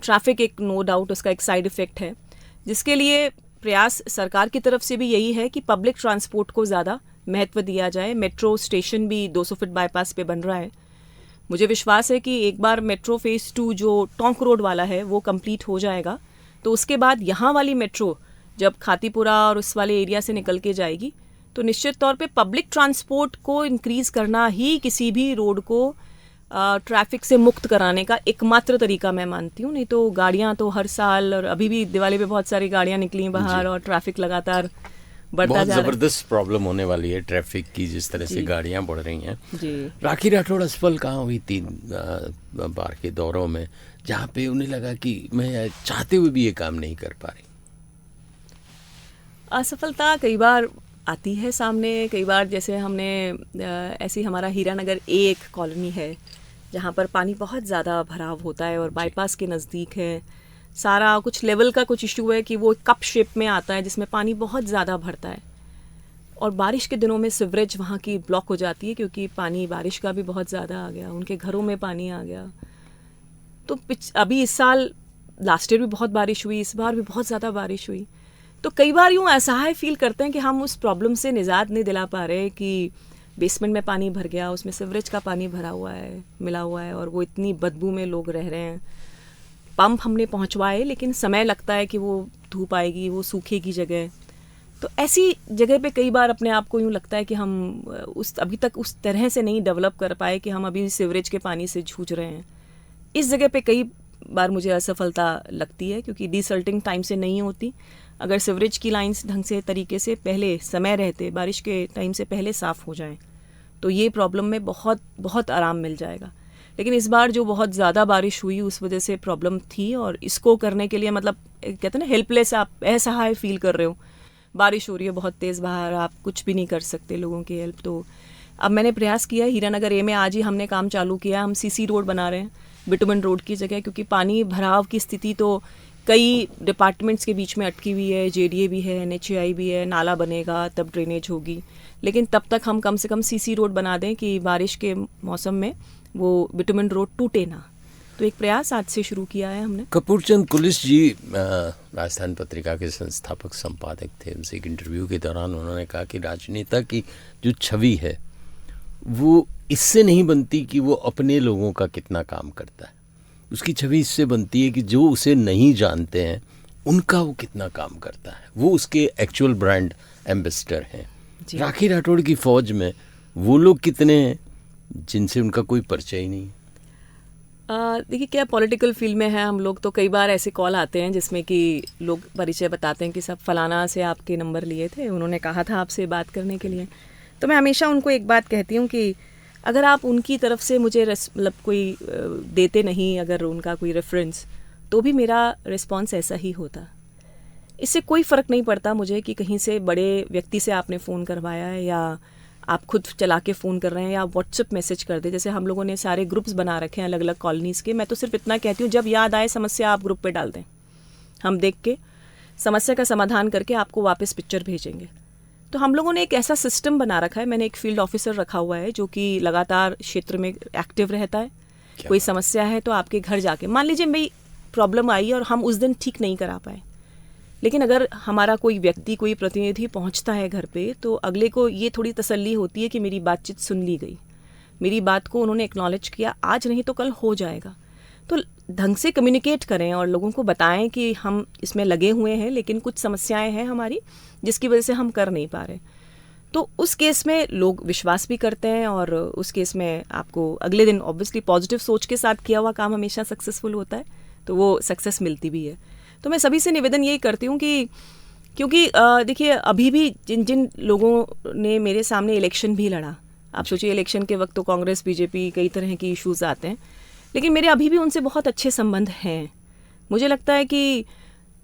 ट्रैफिक एक नो डाउट उसका एक साइड इफ़ेक्ट है, जिसके लिए प्रयास सरकार की तरफ से भी यही है कि पब्लिक ट्रांसपोर्ट को ज़्यादा महत्व दिया जाए। मेट्रो स्टेशन भी 200 फीट बाईपास पे बन रहा है। मुझे विश्वास है कि एक बार मेट्रो फेज़ 2 जो टोंक रोड वाला है वो कंप्लीट हो जाएगा तो उसके बाद यहाँ वाली मेट्रो जब खातीपुरा और उस वाले एरिया से निकल के जाएगी तो निश्चित तौर पे पब्लिक ट्रांसपोर्ट को इंक्रीज़ करना ही किसी भी रोड को ट्रैफिक से मुक्त कराने का एकमात्र तरीका मैं मानती हूँ। नहीं तो गाड़ियाँ तो हर साल, और अभी भी दिवाली पे बहुत सारी गाड़ियाँ निकली बाहर और ट्रैफिक लगातार बढ़ता बहुत जा रहा है। ज़बरदस्त प्रॉब्लम होने वाली है ट्रैफिक की, जिस तरह से गाड़ियाँ बढ़ रही हैं। जी। राखी राठौड़ असफल कहाँ हुई 3 बार के दौरों में, जहाँ पे उन्हें लगा कि मैं चाहते हुए भी ये काम नहीं कर पा रही? असफलता कई बार आती है सामने, कई बार जैसे हमने ऐसी हमारा हीरानगर एक कॉलोनी है जहाँ पर पानी बहुत ज़्यादा भराव होता है और बाईपास के नज़दीक है। सारा कुछ लेवल का कुछ इशू है कि वो कप शेप में आता है जिसमें पानी बहुत ज़्यादा भरता है और बारिश के दिनों में सिवरेज वहाँ की ब्लॉक हो जाती है क्योंकि पानी बारिश का भी बहुत ज़्यादा आ गया, उनके घरों में पानी आ गया। तो अभी इस साल लास्ट ईयर भी बहुत बारिश हुई, इस बार भी बहुत ज़्यादा बारिश हुई। तो कई बार यूँ असहाय फील करते हैं कि हम उस प्रॉब्लम से निजात नहीं दिला पा रहे कि बेसमेंट में पानी भर गया, उसमें सिवरेज का पानी भरा हुआ है, मिला हुआ है और वो इतनी बदबू में लोग रह रहे हैं। पंप हमने पहुंचवाए लेकिन समय लगता है कि वो धूप आएगी, वो सूखेगी जगह। तो ऐसी जगह पे कई बार अपने आप को यूँ लगता है कि हम अभी तक उस तरह से नहीं डेवलप कर पाए कि हम अभी सिवरेज के पानी से जूझ रहे हैं। इस जगह पे कई बार मुझे असफलता लगती है क्योंकि डिसल्टिंग टाइम से नहीं होती। अगर सिवरेज की लाइंस ढंग से तरीके से पहले समय रहते, बारिश के टाइम से पहले साफ़ हो जाएं तो ये प्रॉब्लम में बहुत बहुत आराम मिल जाएगा। लेकिन इस बार जो बहुत ज़्यादा बारिश हुई उस वजह से प्रॉब्लम थी और इसको करने के लिए मतलब कहते हैं ना हेल्पलेस, आप असहाय फील कर रहे हो, बारिश हो रही है बहुत तेज़ बाहर, आप कुछ भी नहीं कर सकते लोगों की हेल्प। तो अब मैंने प्रयास किया, हीरानगर ए में आज ही हमने काम चालू किया, हम सीसी रोड बना रहे हैं बिटुमन रोड की जगह, क्योंकि पानी भराव की स्थिति तो कई डिपार्टमेंट्स के बीच में अटकी हुई है, जेडीए भी है, एनएचएआई भी है, नाला बनेगा तब ड्रेनेज होगी, लेकिन तब तक हम कम से कम सीसी रोड बना दें कि बारिश के मौसम में वो बिटुमन रोड टूटे ना। तो एक प्रयास आज से शुरू किया है हमने। कपूरचंद कुलिस जी राजस्थान पत्रिका के संस्थापक संपादक थे। उनसे एक इंटरव्यू के दौरान उन्होंने कहा कि राजनेता की जो छवि है वो इससे नहीं बनती कि वो अपने लोगों का कितना काम करता है, उसकी छवि इससे बनती है कि जो उसे नहीं जानते हैं उनका वो कितना काम करता है, वो उसके एक्चुअल ब्रांड एम्बेसडर हैं। राखी राठौड़ की फौज में वो लोग कितने हैं जिनसे उनका कोई परिचय ही नहीं? देखिए क्या पॉलिटिकल फील्ड में है हम लोग, तो कई बार ऐसे कॉल आते हैं जिसमें कि लोग परिचय बताते हैं कि सब फलाना से आपके नंबर लिए थे, उन्होंने कहा था आपसे बात करने के लिए। तो मैं हमेशा उनको एक बात कहती हूँ कि अगर आप उनकी तरफ से मुझे मतलब कोई देते नहीं, अगर उनका कोई रेफरेंस, तो भी मेरा रिस्पॉन्स ऐसा ही होता। इससे कोई फ़र्क नहीं पड़ता मुझे कि कहीं से बड़े व्यक्ति से आपने फ़ोन करवाया है या आप खुद चला के फ़ोन कर रहे हैं या व्हाट्सएप मैसेज कर दे। जैसे हम लोगों ने सारे ग्रुप्स बना रखे हैं अलग अलग कॉलोनीज़ के। मैं तो सिर्फ इतना कहती हूँ जब याद आए समस्या आप ग्रुप पे डाल दें, हम देख के समस्या का समाधान करके आपको वापस पिक्चर भेजेंगे। तो हम लोगों ने एक ऐसा सिस्टम बना रखा है, मैंने एक फील्ड ऑफिसर रखा हुआ है जो कि लगातार क्षेत्र में एक्टिव रहता है। कोई समस्या है तो आपके घर जाके, मान लीजिए भाई प्रॉब्लम आई और हम उस दिन ठीक नहीं करा पाए, लेकिन अगर हमारा कोई व्यक्ति, कोई प्रतिनिधि पहुंचता है घर पे तो अगले को ये थोड़ी तसल्ली होती है कि मेरी बातचीत सुन ली गई, मेरी बात को उन्होंने एक्नॉलेज किया, आज नहीं तो कल हो जाएगा। तो ढंग से कम्युनिकेट करें और लोगों को बताएं कि हम इसमें लगे हुए हैं लेकिन कुछ समस्याएं हैं हमारी जिसकी वजह से हम कर नहीं पा रहे। तो उस केस में लोग विश्वास भी करते हैं और उस केस में आपको अगले दिन ऑब्वियसली पॉजिटिव सोच के साथ किया हुआ काम हमेशा सक्सेसफुल होता है, तो वो सक्सेस मिलती भी है। तो मैं सभी से निवेदन यही करती हूँ कि क्योंकि देखिए अभी भी जिन जिन लोगों ने मेरे सामने इलेक्शन भी लड़ा, आप सोचिए इलेक्शन के वक्त तो कांग्रेस बीजेपी कई तरह की इश्यूज़ आते हैं, लेकिन मेरे अभी भी उनसे बहुत अच्छे संबंध हैं। मुझे लगता है कि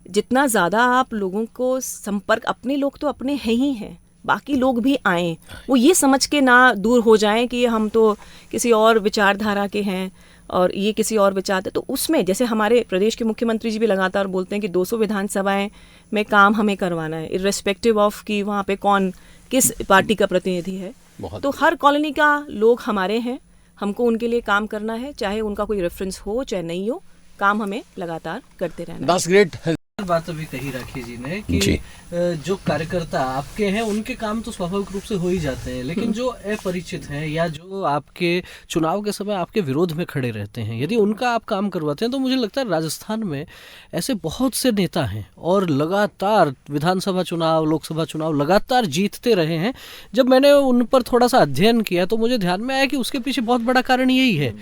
जितना ज़्यादा आप लोगों को संपर्क, अपने लोग तो अपने हैं ही हैं, बाकी लोग भी आएँ, वो ये समझ के ना दूर हो जाएं कि हम तो किसी और विचारधारा के हैं और ये किसी और विचार, तो उसमें जैसे हमारे प्रदेश के मुख्यमंत्री जी भी लगातार बोलते हैं कि 200 विधानसभाएं में काम हमें करवाना है, इर्रेस्पेक्टिव ऑफ कि वहाँ पे कौन किस पार्टी का प्रतिनिधि है। तो हर कॉलोनी का लोग हमारे हैं, हमको उनके लिए काम करना है, चाहे उनका कोई रेफरेंस हो चाहे नहीं हो, काम हमें लगातार करते रहना। That's great. बात अभी कही राखी जी ने कि जो कार्यकर्ता आपके हैं उनके काम तो स्वाभाविक रूप से हो ही जाते हैं, लेकिन जो अपरिचित हैं या जो आपके चुनाव के समय आपके विरोध में खड़े रहते हैं, यदि उनका आप काम करवाते हैं तो मुझे लगता है राजस्थान में ऐसे बहुत से नेता हैं और लगातार विधानसभा चुनाव, लोकसभा चुनाव लगातार जीतते रहे हैं। जब मैंने उन पर थोड़ा सा अध्ययन किया तो मुझे ध्यान में आया कि उसके पीछे बहुत बड़ा कारण यही है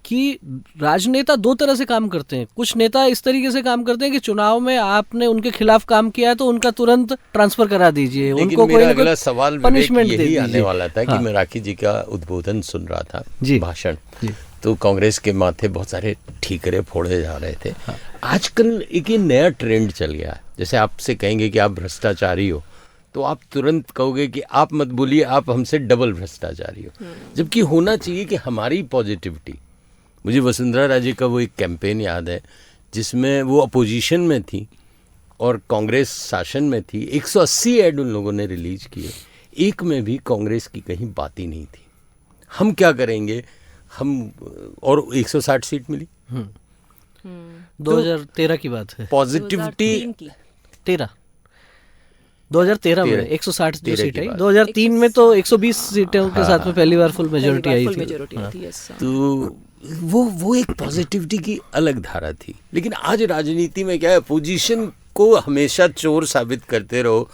कि राजनेता दो तरह से काम करते हैं। कुछ नेता इस तरीके से काम करते हैं कि चुनाव में आपने उनके खिलाफ काम किया है तो उनका तुरंत ट्रांसफर करा दीजिए, उनको कोई अगला सवाल पनिशमेंट दे यही दीजिए। आने वाला था कि हाँ। मैं राखी जी का उद्बोधन सुन रहा था, भाषण, जी। तो कांग्रेस के माथे बहुत सारे ठीकरे फोड़े जा रहे थे। हाँ। आजकल एक ये नया ट्रेंड चल गया है, जैसे आपसे कहेंगे कि आप भ्रष्टाचारी हो तो आप तुरंत कहोगे कि आप मत बोलिए, आप हमसे डबल भ्रष्टाचारी हो, जबकि होना चाहिए कि हमारी पॉजिटिविटी। मुझे वसुंधरा राजे का वो एक कैंपेन याद है जिसमें वो अपोजिशन में थी और कांग्रेस शासन में थी। 180 ऐड उन लोगों ने रिलीज किए, एक में भी कांग्रेस की कहीं बात ही नहीं थी। हम क्या करेंगे, हम, और 160 सीट मिली। 2013 की बात है, पॉजिटिविटी 2013 में 160 जो सीट आई, 2003 में तो 120 सीटों के साथ में पहली बार फुल मेजोरिटी आई थी। तो वो एक पॉजिटिविटी की अलग धारा थी। लेकिन आज राजनीति में क्या है, अपोजिशन को हमेशा चोर साबित करते रहो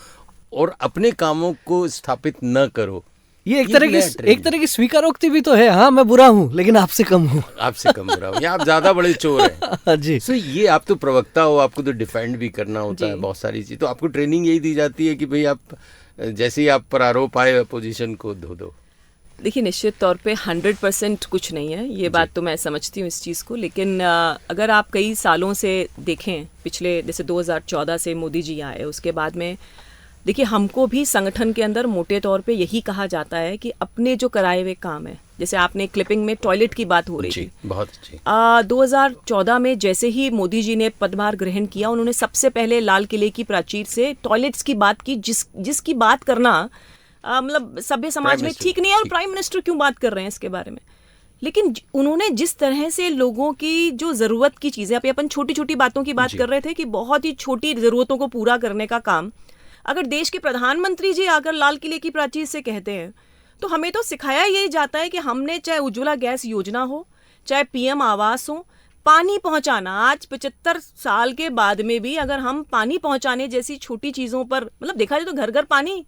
और अपने कामों को स्थापित न करो। ये एक तरह की स्वीकारोक्ति भी तो है, हाँ मैं बुरा हूँ लेकिन आपसे कम हूँ, आपसे कम बुरा हूँ या आप ज्यादा बड़े चोर हैं। जी। तो ये आप तो प्रवक्ता हो, आपको तो डिफेंड भी करना होता है बहुत सारी चीज, तो आपको ट्रेनिंग यही दी जाती है कि भाई आप जैसे ही आप पर आरोप आए अपोजिशन को धो दो। देखिए, निश्चित तौर पे 100% कुछ नहीं है, ये बात तो मैं समझती हूँ इस चीज़ को, लेकिन अगर आप कई सालों से देखें, पिछले जैसे 2014 से मोदी जी आए उसके बाद में, देखिए हमको भी संगठन के अंदर मोटे तौर पे यही कहा जाता है कि अपने जो कराए हुए काम है, जैसे आपने क्लिपिंग में टॉयलेट की बात हो रही थी, बहुत अच्छी। 2014 में जैसे ही मोदी जी ने पदभार ग्रहण किया, उन्होंने सबसे पहले लाल किले की प्राचीर से टॉयलेट्स की बात की, जिसकी बात करना मतलब सभ्य समाज में ठीक नहीं है, और प्राइम मिनिस्टर क्यों बात कर रहे हैं इसके बारे में। लेकिन उन्होंने जिस तरह से लोगों की जो ज़रूरत की चीज़ें, अपन छोटी छोटी बातों की बात कर रहे थे कि बहुत ही छोटी ज़रूरतों को पूरा करने का काम अगर देश के प्रधानमंत्री जी आकर लाल किले की प्राचीर से कहते हैं, तो हमें तो सिखाया यही जाता है कि हमने चाहे उज्ज्वला गैस योजना हो, चाहे पीएम आवास हो, पानी पहुंचाना, आज 75 साल के बाद में भी अगर हम पानी पहुंचाने जैसी छोटी चीज़ों पर, मतलब देखा जाए तो घर घर पानी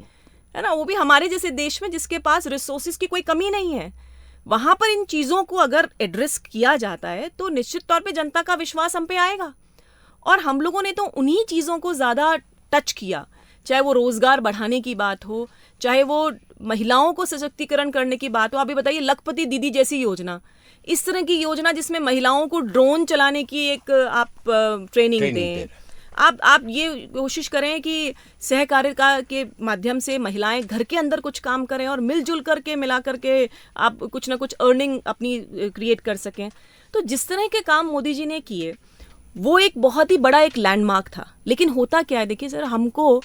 है ना, वो भी हमारे जैसे देश में जिसके पास रिसोर्सेज की कोई कमी नहीं है, वहां पर इन चीज़ों को अगर एड्रेस किया जाता है तो निश्चित तौर पे जनता का विश्वास हम पे आएगा। और हम लोगों ने तो उन्हीं चीज़ों को ज़्यादा टच किया, चाहे वो रोज़गार बढ़ाने की बात हो, चाहे वो महिलाओं को सशक्तिकरण करने की बात हो। अभी बताइए लखपति दीदी जैसी योजना, इस तरह की योजना जिसमें महिलाओं को ड्रोन चलाने की एक आप ट्रेनिंग दें, आप ये कोशिश करें कि सहकारिता के माध्यम से महिलाएं घर के अंदर कुछ काम करें और मिलजुल करके मिला करके आप कुछ ना कुछ अर्निंग अपनी क्रिएट कर सकें। तो जिस तरह के काम मोदी जी ने किए वो एक बहुत ही बड़ा एक लैंडमार्क था। लेकिन होता क्या है, देखिए सर, हमको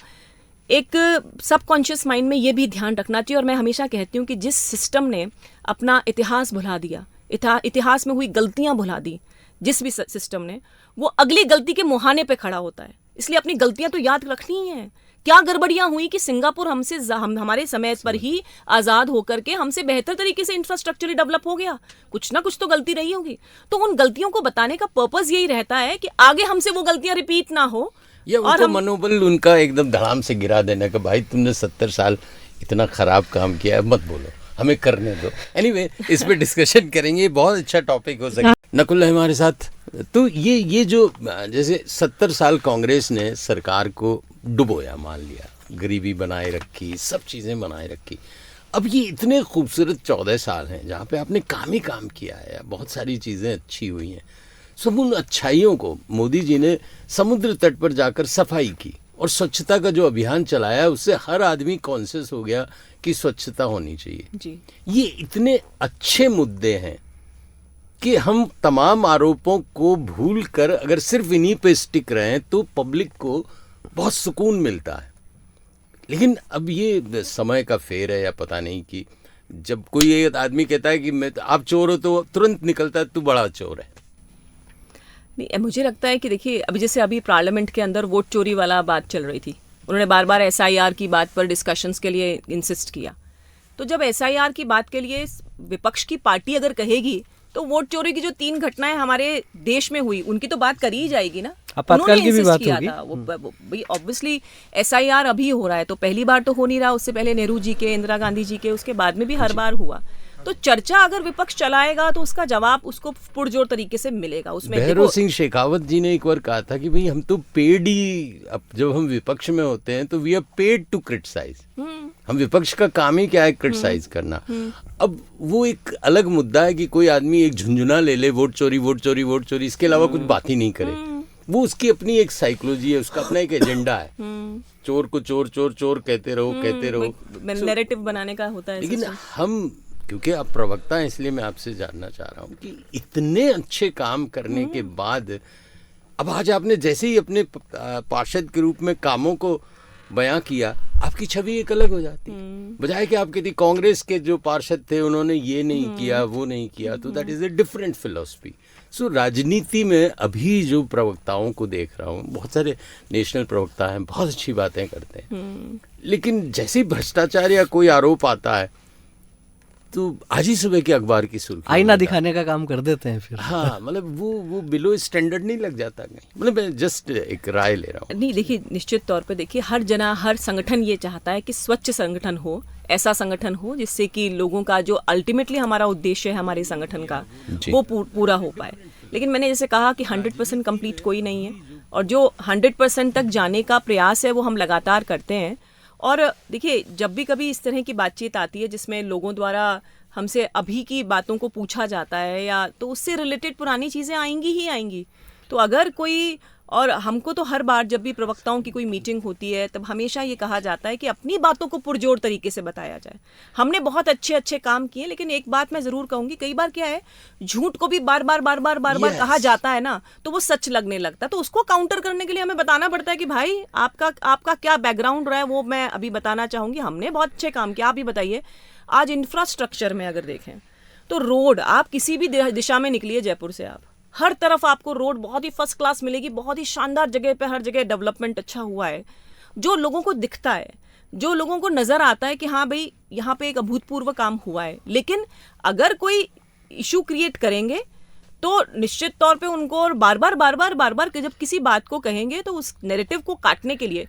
एक सबकॉन्शियस माइंड में ये भी ध्यान रखना चाहिए, और मैं हमेशा कहती हूँ कि जिस सिस्टम ने अपना इतिहास भुला दिया, इतिहास में हुई गलतियाँ भुला दी, जिस भी सिस्टम ने, वो अगली गलती के मुहाने पे खड़ा होता है। इसलिए अपनी गलतियां तो याद रखनी ही है। क्या गड़बड़ियां हुई कि सिंगापुर हमसे हमारे समय पर ही आज़ाद होकर के हमसे बेहतर तरीके से इंफ्रास्ट्रक्चर डेवलप हो गया, कुछ ना कुछ तो गलती रही होगी। तो उन गलतियों को बताने का पर्पस यही रहता है कि आगे हमसे वो गलतियां रिपीट ना हो, और हम मनोबल उनका एकदम धड़ाम से गिरा देने का, भाई तुमने 70 साल इतना खराब काम किया है, मत बोलो, हमें करने दो। एनीवे, इस पे डिस्कशन करेंगे, बहुत अच्छा टॉपिक हो सकता है। नकुल है हमारे साथ। तो ये जो जैसे 70 साल कांग्रेस ने सरकार को डुबोया, मान लिया, गरीबी बनाए रखी, सब चीज़ें बनाए रखी, अब ये इतने खूबसूरत 14 साल हैं जहाँ पे आपने काम ही काम किया है, बहुत सारी चीज़ें अच्छी हुई हैं। सब उन अच्छाइयों को मोदी जी ने समुद्र तट पर जाकर सफाई की और स्वच्छता का जो अभियान चलाया, उससे हर आदमी कॉन्शियस हो गया कि स्वच्छता होनी चाहिए जी। ये इतने अच्छे मुद्दे हैं कि हम तमाम आरोपों को भूल कर अगर सिर्फ इन्हीं पे स्टिक रहें तो पब्लिक को बहुत सुकून मिलता है। लेकिन अब ये समय का फेर है या पता नहीं कि जब कोई एक आदमी कहता है कि आप चोर हो तो तुरंत निकलता है तू बड़ा चोर है। नहीं, मुझे लगता है कि देखिए अभी पार्लियामेंट के अंदर वोट चोरी वाला बात चल रही थी, उन्होंने बार बार SIR की बात पर डिस्कशंस के लिए इंसिस्ट किया। तो जब SIR की बात के लिए विपक्ष की पार्टी अगर कहेगी तो वोट चोरी की जो 3 घटनाएं हमारे देश में हुई उनकी तो बात करी ही जाएगी ना। आपातकाल की भी बात होगी। वो भाई ऑब्वियसली SIR अभी हो रहा है तो पहली बार तो हो नहीं रहा, उससे पहले नेहरू जी के, इंदिरा गांधी जी के, उसके बाद में भी हर बार हुआ। तो चर्चा अगर विपक्ष चलाएगा तो उसका जवाब उसको पुरजोर तरीके से मिलेगा। उसमें भैरव सिंह शेखावत जी ने एक बार कहा था कि भाई हम तो पेड ही, अब जब हम विपक्ष में होते हैं तो we are paid to criticize. हम विपक्ष का काम ही क्या है, क्रिटिसाइज करना। अब वो एक अलग मुद्दा है कि कोई आदमी एक झुंझुना ले ले, वोट चोरी वोट चोरी वोट चोरी, इसके अलावा कुछ बात ही नहीं करे। वो उसकी अपनी एक साइकोलॉजी है, उसका अपना एक एजेंडा है। चोर को चोर चोर चोर कहते रहो नैरेटिव बनाने का होता है। लेकिन हम, क्योंकि आप प्रवक्ता हैं इसलिए मैं आपसे जानना चाह रहा हूँ कि इतने अच्छे काम करने के बाद अब आज आपने जैसे ही अपने पार्षद के रूप में कामों को बयां किया, आपकी छवि एक अलग हो जाती। बजाय कि आप कहती कांग्रेस के जो पार्षद थे उन्होंने ये नहीं किया वो नहीं किया, तो that is a different philosophy. So राजनीति में अभी जो प्रवक्ताओं को देख रहा हूँ, बहुत सारे नेशनल प्रवक्ता हैं, बहुत अच्छी बातें करते हैं, लेकिन जैसे ही भ्रष्टाचार या कोई आरोप आता है तो आज ही सुबह के अखबार की सुर्खी आईना दिखाने का काम कर देते हैं फिर। हाँ, मतलब वो बिलो स्टैंडर्ड नहीं लग जाता कहीं। मतलब मैं जस्ट एक राय ले रहा हूँ। नहीं, देखिए निश्चित तौर पे देखिए हर संगठन ये चाहता है कि स्वच्छ संगठन हो, ऐसा संगठन हो जिससे कि लोगों का जो अल्टीमेटली हमारा उद्देश्य है हमारे संगठन का वो पूरा हो पाए। लेकिन मैंने जैसे कहा कि 100% कंप्लीट कोई नहीं है, और जो 100% तक जाने का प्रयास है वो हम लगातार करते हैं। और देखिए जब भी कभी इस तरह की बातचीत आती है जिसमें लोगों द्वारा हमसे अभी की बातों को पूछा जाता है या तो उससे रिलेटेड पुरानी चीज़ें आएंगी ही आएंगी। तो अगर कोई, और हमको तो हर बार जब भी प्रवक्ताओं की कोई मीटिंग होती है तब हमेशा ये कहा जाता है कि अपनी बातों को पुरजोर तरीके से बताया जाए। हमने बहुत अच्छे काम किए, लेकिन एक बात मैं ज़रूर कहूँगी, कई बार क्या है, झूठ को भी बार बार कहा जाता है ना, तो वो सच लगने लगता है। तो उसको काउंटर करने के लिए हमें बताना पड़ता है कि भाई आपका क्या बैकग्राउंड रहा है वो मैं अभी बताना चाहूँगी। हमने बहुत अच्छे काम किया। आप ही बताइए, आज इंफ्रास्ट्रक्चर में अगर देखें तो रोड, आप किसी भी दिशा में निकलिए जयपुर से, आप हर तरफ आपको रोड बहुत ही फर्स्ट क्लास मिलेगी, बहुत ही शानदार जगह पे हर जगह डेवलपमेंट अच्छा हुआ है, जो लोगों को दिखता है, जो लोगों को नजर आता है कि हाँ भाई यहाँ पे एक अभूतपूर्व काम हुआ है। लेकिन अगर कोई इशू क्रिएट करेंगे तो निश्चित तौर पे उनको और बार बार जब किसी बात को कहेंगे तो उस नैरेटिव को काटने के लिए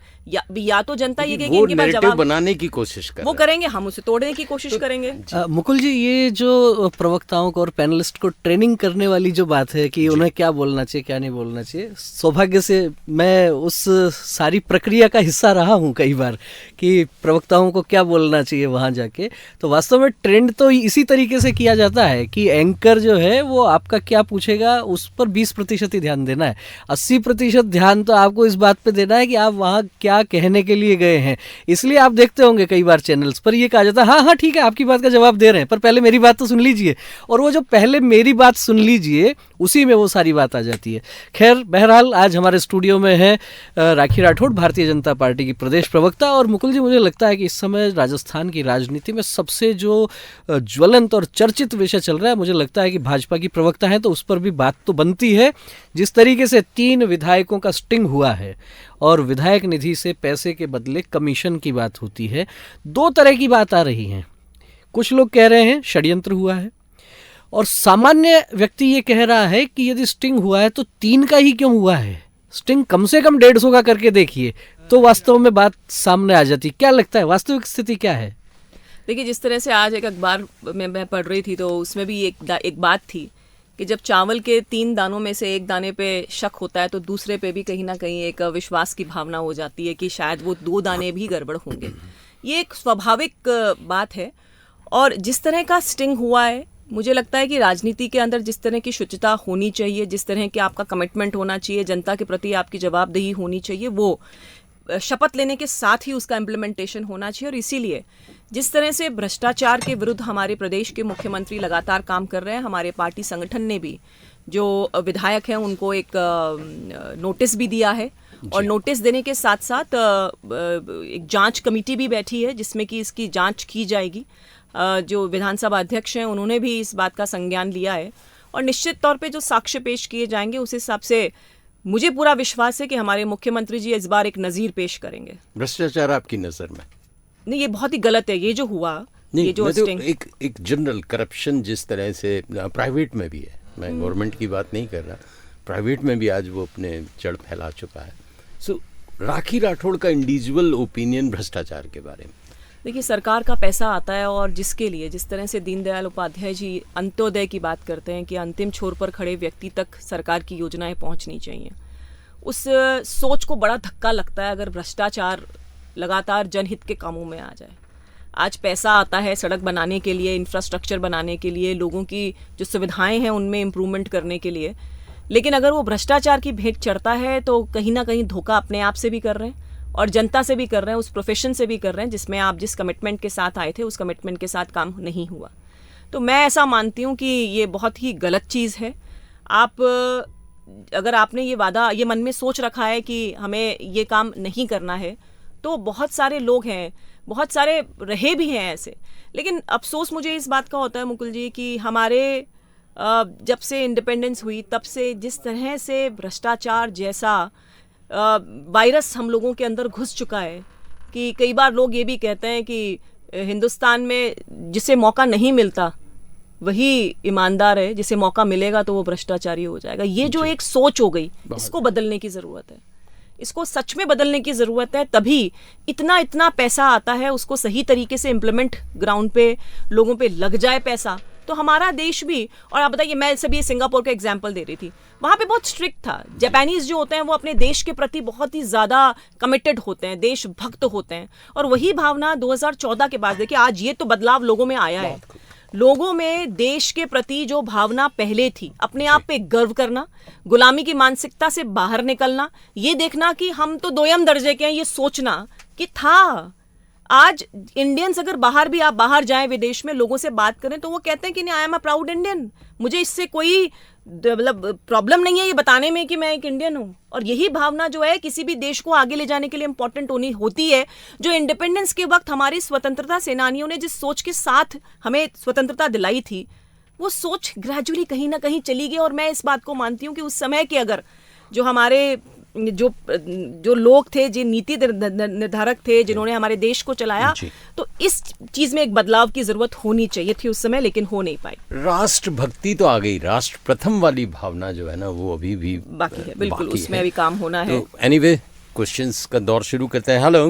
या तो जनता ये कहेगी इनके पास जवाब बनाने की कोशिश वो करेंगे, हम उसे तोड़ने की कोशिश करेंगे। मुकुल जी, ये जो प्रवक्ताओं को और पैनलिस्ट को ट्रेनिंग करने वाली जो बात है कि उन्हें क्या बोलना चाहिए क्या नहीं बोलना चाहिए, सौभाग्य से मैं उस सारी प्रक्रिया का हिस्सा रहा हूँ कई बार कि प्रवक्ताओं को क्या बोलना चाहिए वहाँ जाके। तो वास्तव में ट्रेंड तो इसी तरीके से किया जाता है कि एंकर जो है वो आपका क्या पूछेगा उस पर 20% ही ध्यान देना है, 80% ध्यान तो आपको इस बात पे देना है कि आप वहाँ क्या कहने के लिए गए हैं। इसलिए आप देखते होंगे कई बार चैनल्स पर ये कहा जाता है हाँ ठीक है आपकी बात का जवाब दे रहे हैं, पर पहले मेरी बात तो सुन लीजिए। और वो जो पहले मेरी बात सुन लीजिए उसी में वो सारी बात आ जाती है। खैर, बहरहाल आज हमारे स्टूडियो में है राखी राठौड़, भारतीय जनता पार्टी की प्रदेश प्रवक्ता। और मुकुल जी, मुझे लगता है कि इस समय राजस्थान की राजनीति में सबसे जो ज्वलंत और चर्चित विषय चल रहा है, मुझे लगता है कि भाजपा की प्रवक्ता है तो उस पर भी बात तो बनती है। जिस तरीके से 3 विधायकों का स्टिंग हुआ है और विधायक निधि से पैसे के बदले कमीशन की बात होती है, 2 तरह की बात आ रही है। कुछ लोग कह रहे हैं षड्यंत्र हुआ है, और सामान्य व्यक्ति ये कह रहा है कि यदि स्टिंग हुआ है तो 3 का ही क्यों हुआ है, स्टिंग कम से कम 150 का करके देखिए तो वास्तव में बात सामने आ जाती। क्या लगता है वास्तविक स्थिति क्या है? देखिए, जिस तरह से आज एक अखबार में मैं पढ़ रही थी तो उसमें भी एक बात थी कि जब चावल के 3 दानों में से एक दाने पे शक होता है तो दूसरे पे भी कहीं ना कहीं एक विश्वास की भावना हो जाती है कि शायद वो 2 दाने भी गड़बड़ होंगे। ये एक स्वाभाविक बात है। और जिस तरह का स्टिंग हुआ है, मुझे लगता है कि राजनीति के अंदर जिस तरह की शुचिता होनी चाहिए, जिस तरह की आपका कमिटमेंट होना चाहिए, जनता के प्रति आपकी जवाबदेही होनी चाहिए, वो शपथ लेने के साथ ही उसका इम्प्लीमेंटेशन होना चाहिए। और इसीलिए जिस तरह से भ्रष्टाचार के विरुद्ध हमारे प्रदेश के मुख्यमंत्री लगातार काम कर रहे हैं, हमारे पार्टी संगठन ने भी जो विधायक हैं उनको एक नोटिस भी दिया है, और नोटिस देने के साथ साथ एक जांच कमेटी भी बैठी है जिसमें कि इसकी जांच की जाएगी। जो विधानसभा अध्यक्ष हैं उन्होंने भी इस बात का संज्ञान लिया है, और निश्चित तौर पे जो साक्ष्य पेश किए जाएंगे उस हिसाब से मुझे पूरा विश्वास है कि हमारे मुख्यमंत्री जी इस बार एक नज़ीर पेश करेंगे। भ्रष्टाचार आपकी नज़र में? नहीं, ये बहुत ही गलत है ये जो हुआ। नहीं, ये जो तो एक जनरल करप्शन जिस तरह से प्राइवेट में भी है, मैं गवर्नमेंट की बात नहीं कर रहा, प्राइवेट में भी आज वो अपने जड़ फैला चुका है। सो राखी राठौड़ का इंडिविजुअल ओपिनियन भ्रष्टाचार के बारे में? देखिए, सरकार का पैसा आता है और जिसके लिए, जिस तरह से दीनदयाल उपाध्याय जी अंत्योदय की बात करते हैं कि अंतिम छोर पर खड़े व्यक्ति तक सरकार की योजनाएं पहुंचनी चाहिए, उस सोच को बड़ा धक्का लगता है अगर भ्रष्टाचार लगातार जनहित के कामों में आ जाए। आज पैसा आता है सड़क बनाने के लिए, इंफ्रास्ट्रक्चर बनाने के लिए, लोगों की जो सुविधाएं हैं उनमें इम्प्रूवमेंट करने के लिए, लेकिन अगर वो भ्रष्टाचार की भेंट चढ़ता है तो कहीं ना कहीं धोखा अपने आप से भी कर रहे हैं और जनता से भी कर रहे हैं, उस प्रोफेशन से भी कर रहे हैं जिसमें आप जिस कमिटमेंट के साथ आए थे उस कमिटमेंट के साथ काम नहीं हुआ। तो मैं ऐसा मानती हूँ कि ये बहुत ही गलत चीज़ है। आप अगर आपने ये वादा, ये मन में सोच रखा है कि हमें ये काम नहीं करना है, तो बहुत सारे लोग हैं, बहुत सारे रहे भी हैं ऐसे। लेकिन अफसोस मुझे इस बात का होता है मुकुल जी कि हमारे जब से इंडिपेंडेंस हुई तब से जिस तरह से भ्रष्टाचार जैसा वायरस हम लोगों के अंदर घुस चुका है कि कई बार लोग ये भी कहते हैं कि हिंदुस्तान में जिसे मौका नहीं मिलता वही ईमानदार है, जिसे मौका मिलेगा तो वो भ्रष्टाचारी हो जाएगा। ये जो एक सोच हो गई, इसको बदलने की ज़रूरत है, इसको सच में बदलने की ज़रूरत है। तभी इतना पैसा आता है, उसको सही तरीके से इम्प्लीमेंट ग्राउंड पे लोगों पे लग जाए पैसा, तो हमारा देश भी। और आप बताइए, मैं सभी सिंगापुर का एग्जांपल दे रही थी, वहाँ पे बहुत स्ट्रिक्ट था। जापानीज जो होते हैं वो अपने देश के प्रति बहुत ही ज़्यादा कमिटेड होते हैं, देशभक्त होते हैं, और वही भावना 2014 के बाद देखिए आज ये तो बदलाव लोगों में आया है। लोगों में देश के प्रति जो भावना पहले थी, अपने आप पे गर्व करना, गुलामी की मानसिकता से बाहर निकलना, ये देखना कि हम तो दोयम दर्जे के हैं, ये सोचना कि था। आज इंडियंस अगर बाहर भी, आप बाहर जाएं विदेश में, लोगों से बात करें तो वो कहते हैं कि नहीं, I am a proud Indian, मुझे इससे कोई मतलब प्रॉब्लम नहीं है ये बताने में कि मैं एक इंडियन हूँ। और यही भावना जो है किसी भी देश को आगे ले जाने के लिए इम्पोर्टेंट होती है। जो इंडिपेंडेंस के वक्त हमारी स्वतंत्रता सेनानियों ने जिस सोच के साथ हमें स्वतंत्रता दिलाई थी, वो सोच ग्रेजुअली कहीं ना कहीं चली गई। और मैं इस बात को मानती हूँ कि उस समय के अगर जो हमारे जो लोग थे, जो नीति निर्धारक थे, जिन्होंने हमारे देश को चलाया, तो इस चीज में एक बदलाव की जरूरत होनी चाहिए थी उस समय, लेकिन हो नहीं पाई। राष्ट्र भक्ति तो आ गई, राष्ट्र प्रथम वाली भावना जो है ना वो अभी भी बाकी है, बिल्कुल उसमें अभी काम होना है। तो एनीवे क्वेश्चंस का दौर शुरू करते हैं। हेलो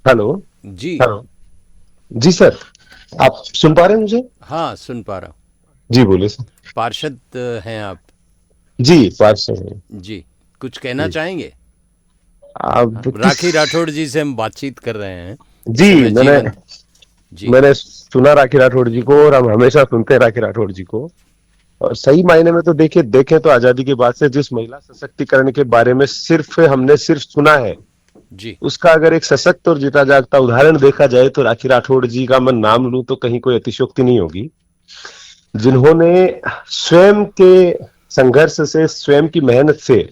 हेलो जी। हेलो जी सर, आप सुन पा रहे हैं मुझे? हाँ, सुन पा रहा हूँ जी, बोले सर। पार्षद हैं आप? जी, पार्षद हैं जी। कुछ कहना चाहेंगे? आप राखी राठौड़ जी से हम बातचीत कर रहे हैं जी। मैंने सुना राखी राठौड़ जी को, और हम हमेशा सुनते हैं राखी राठौड़ जी को। और सही मायने में तो देखें तो आजादी के बाद से जिस महिला सशक्तिकरण के बारे में हमने सिर्फ सुना है जी, उसका अगर एक सशक्त और जीता जागता उदाहरण देखा जाए तो राखी राठौड़ जी का मैं नाम लूं तो कहीं कोई अतिशयोक्ति नहीं होगी, जिन्होंने स्वयं के संघर्ष से, स्वयं की मेहनत से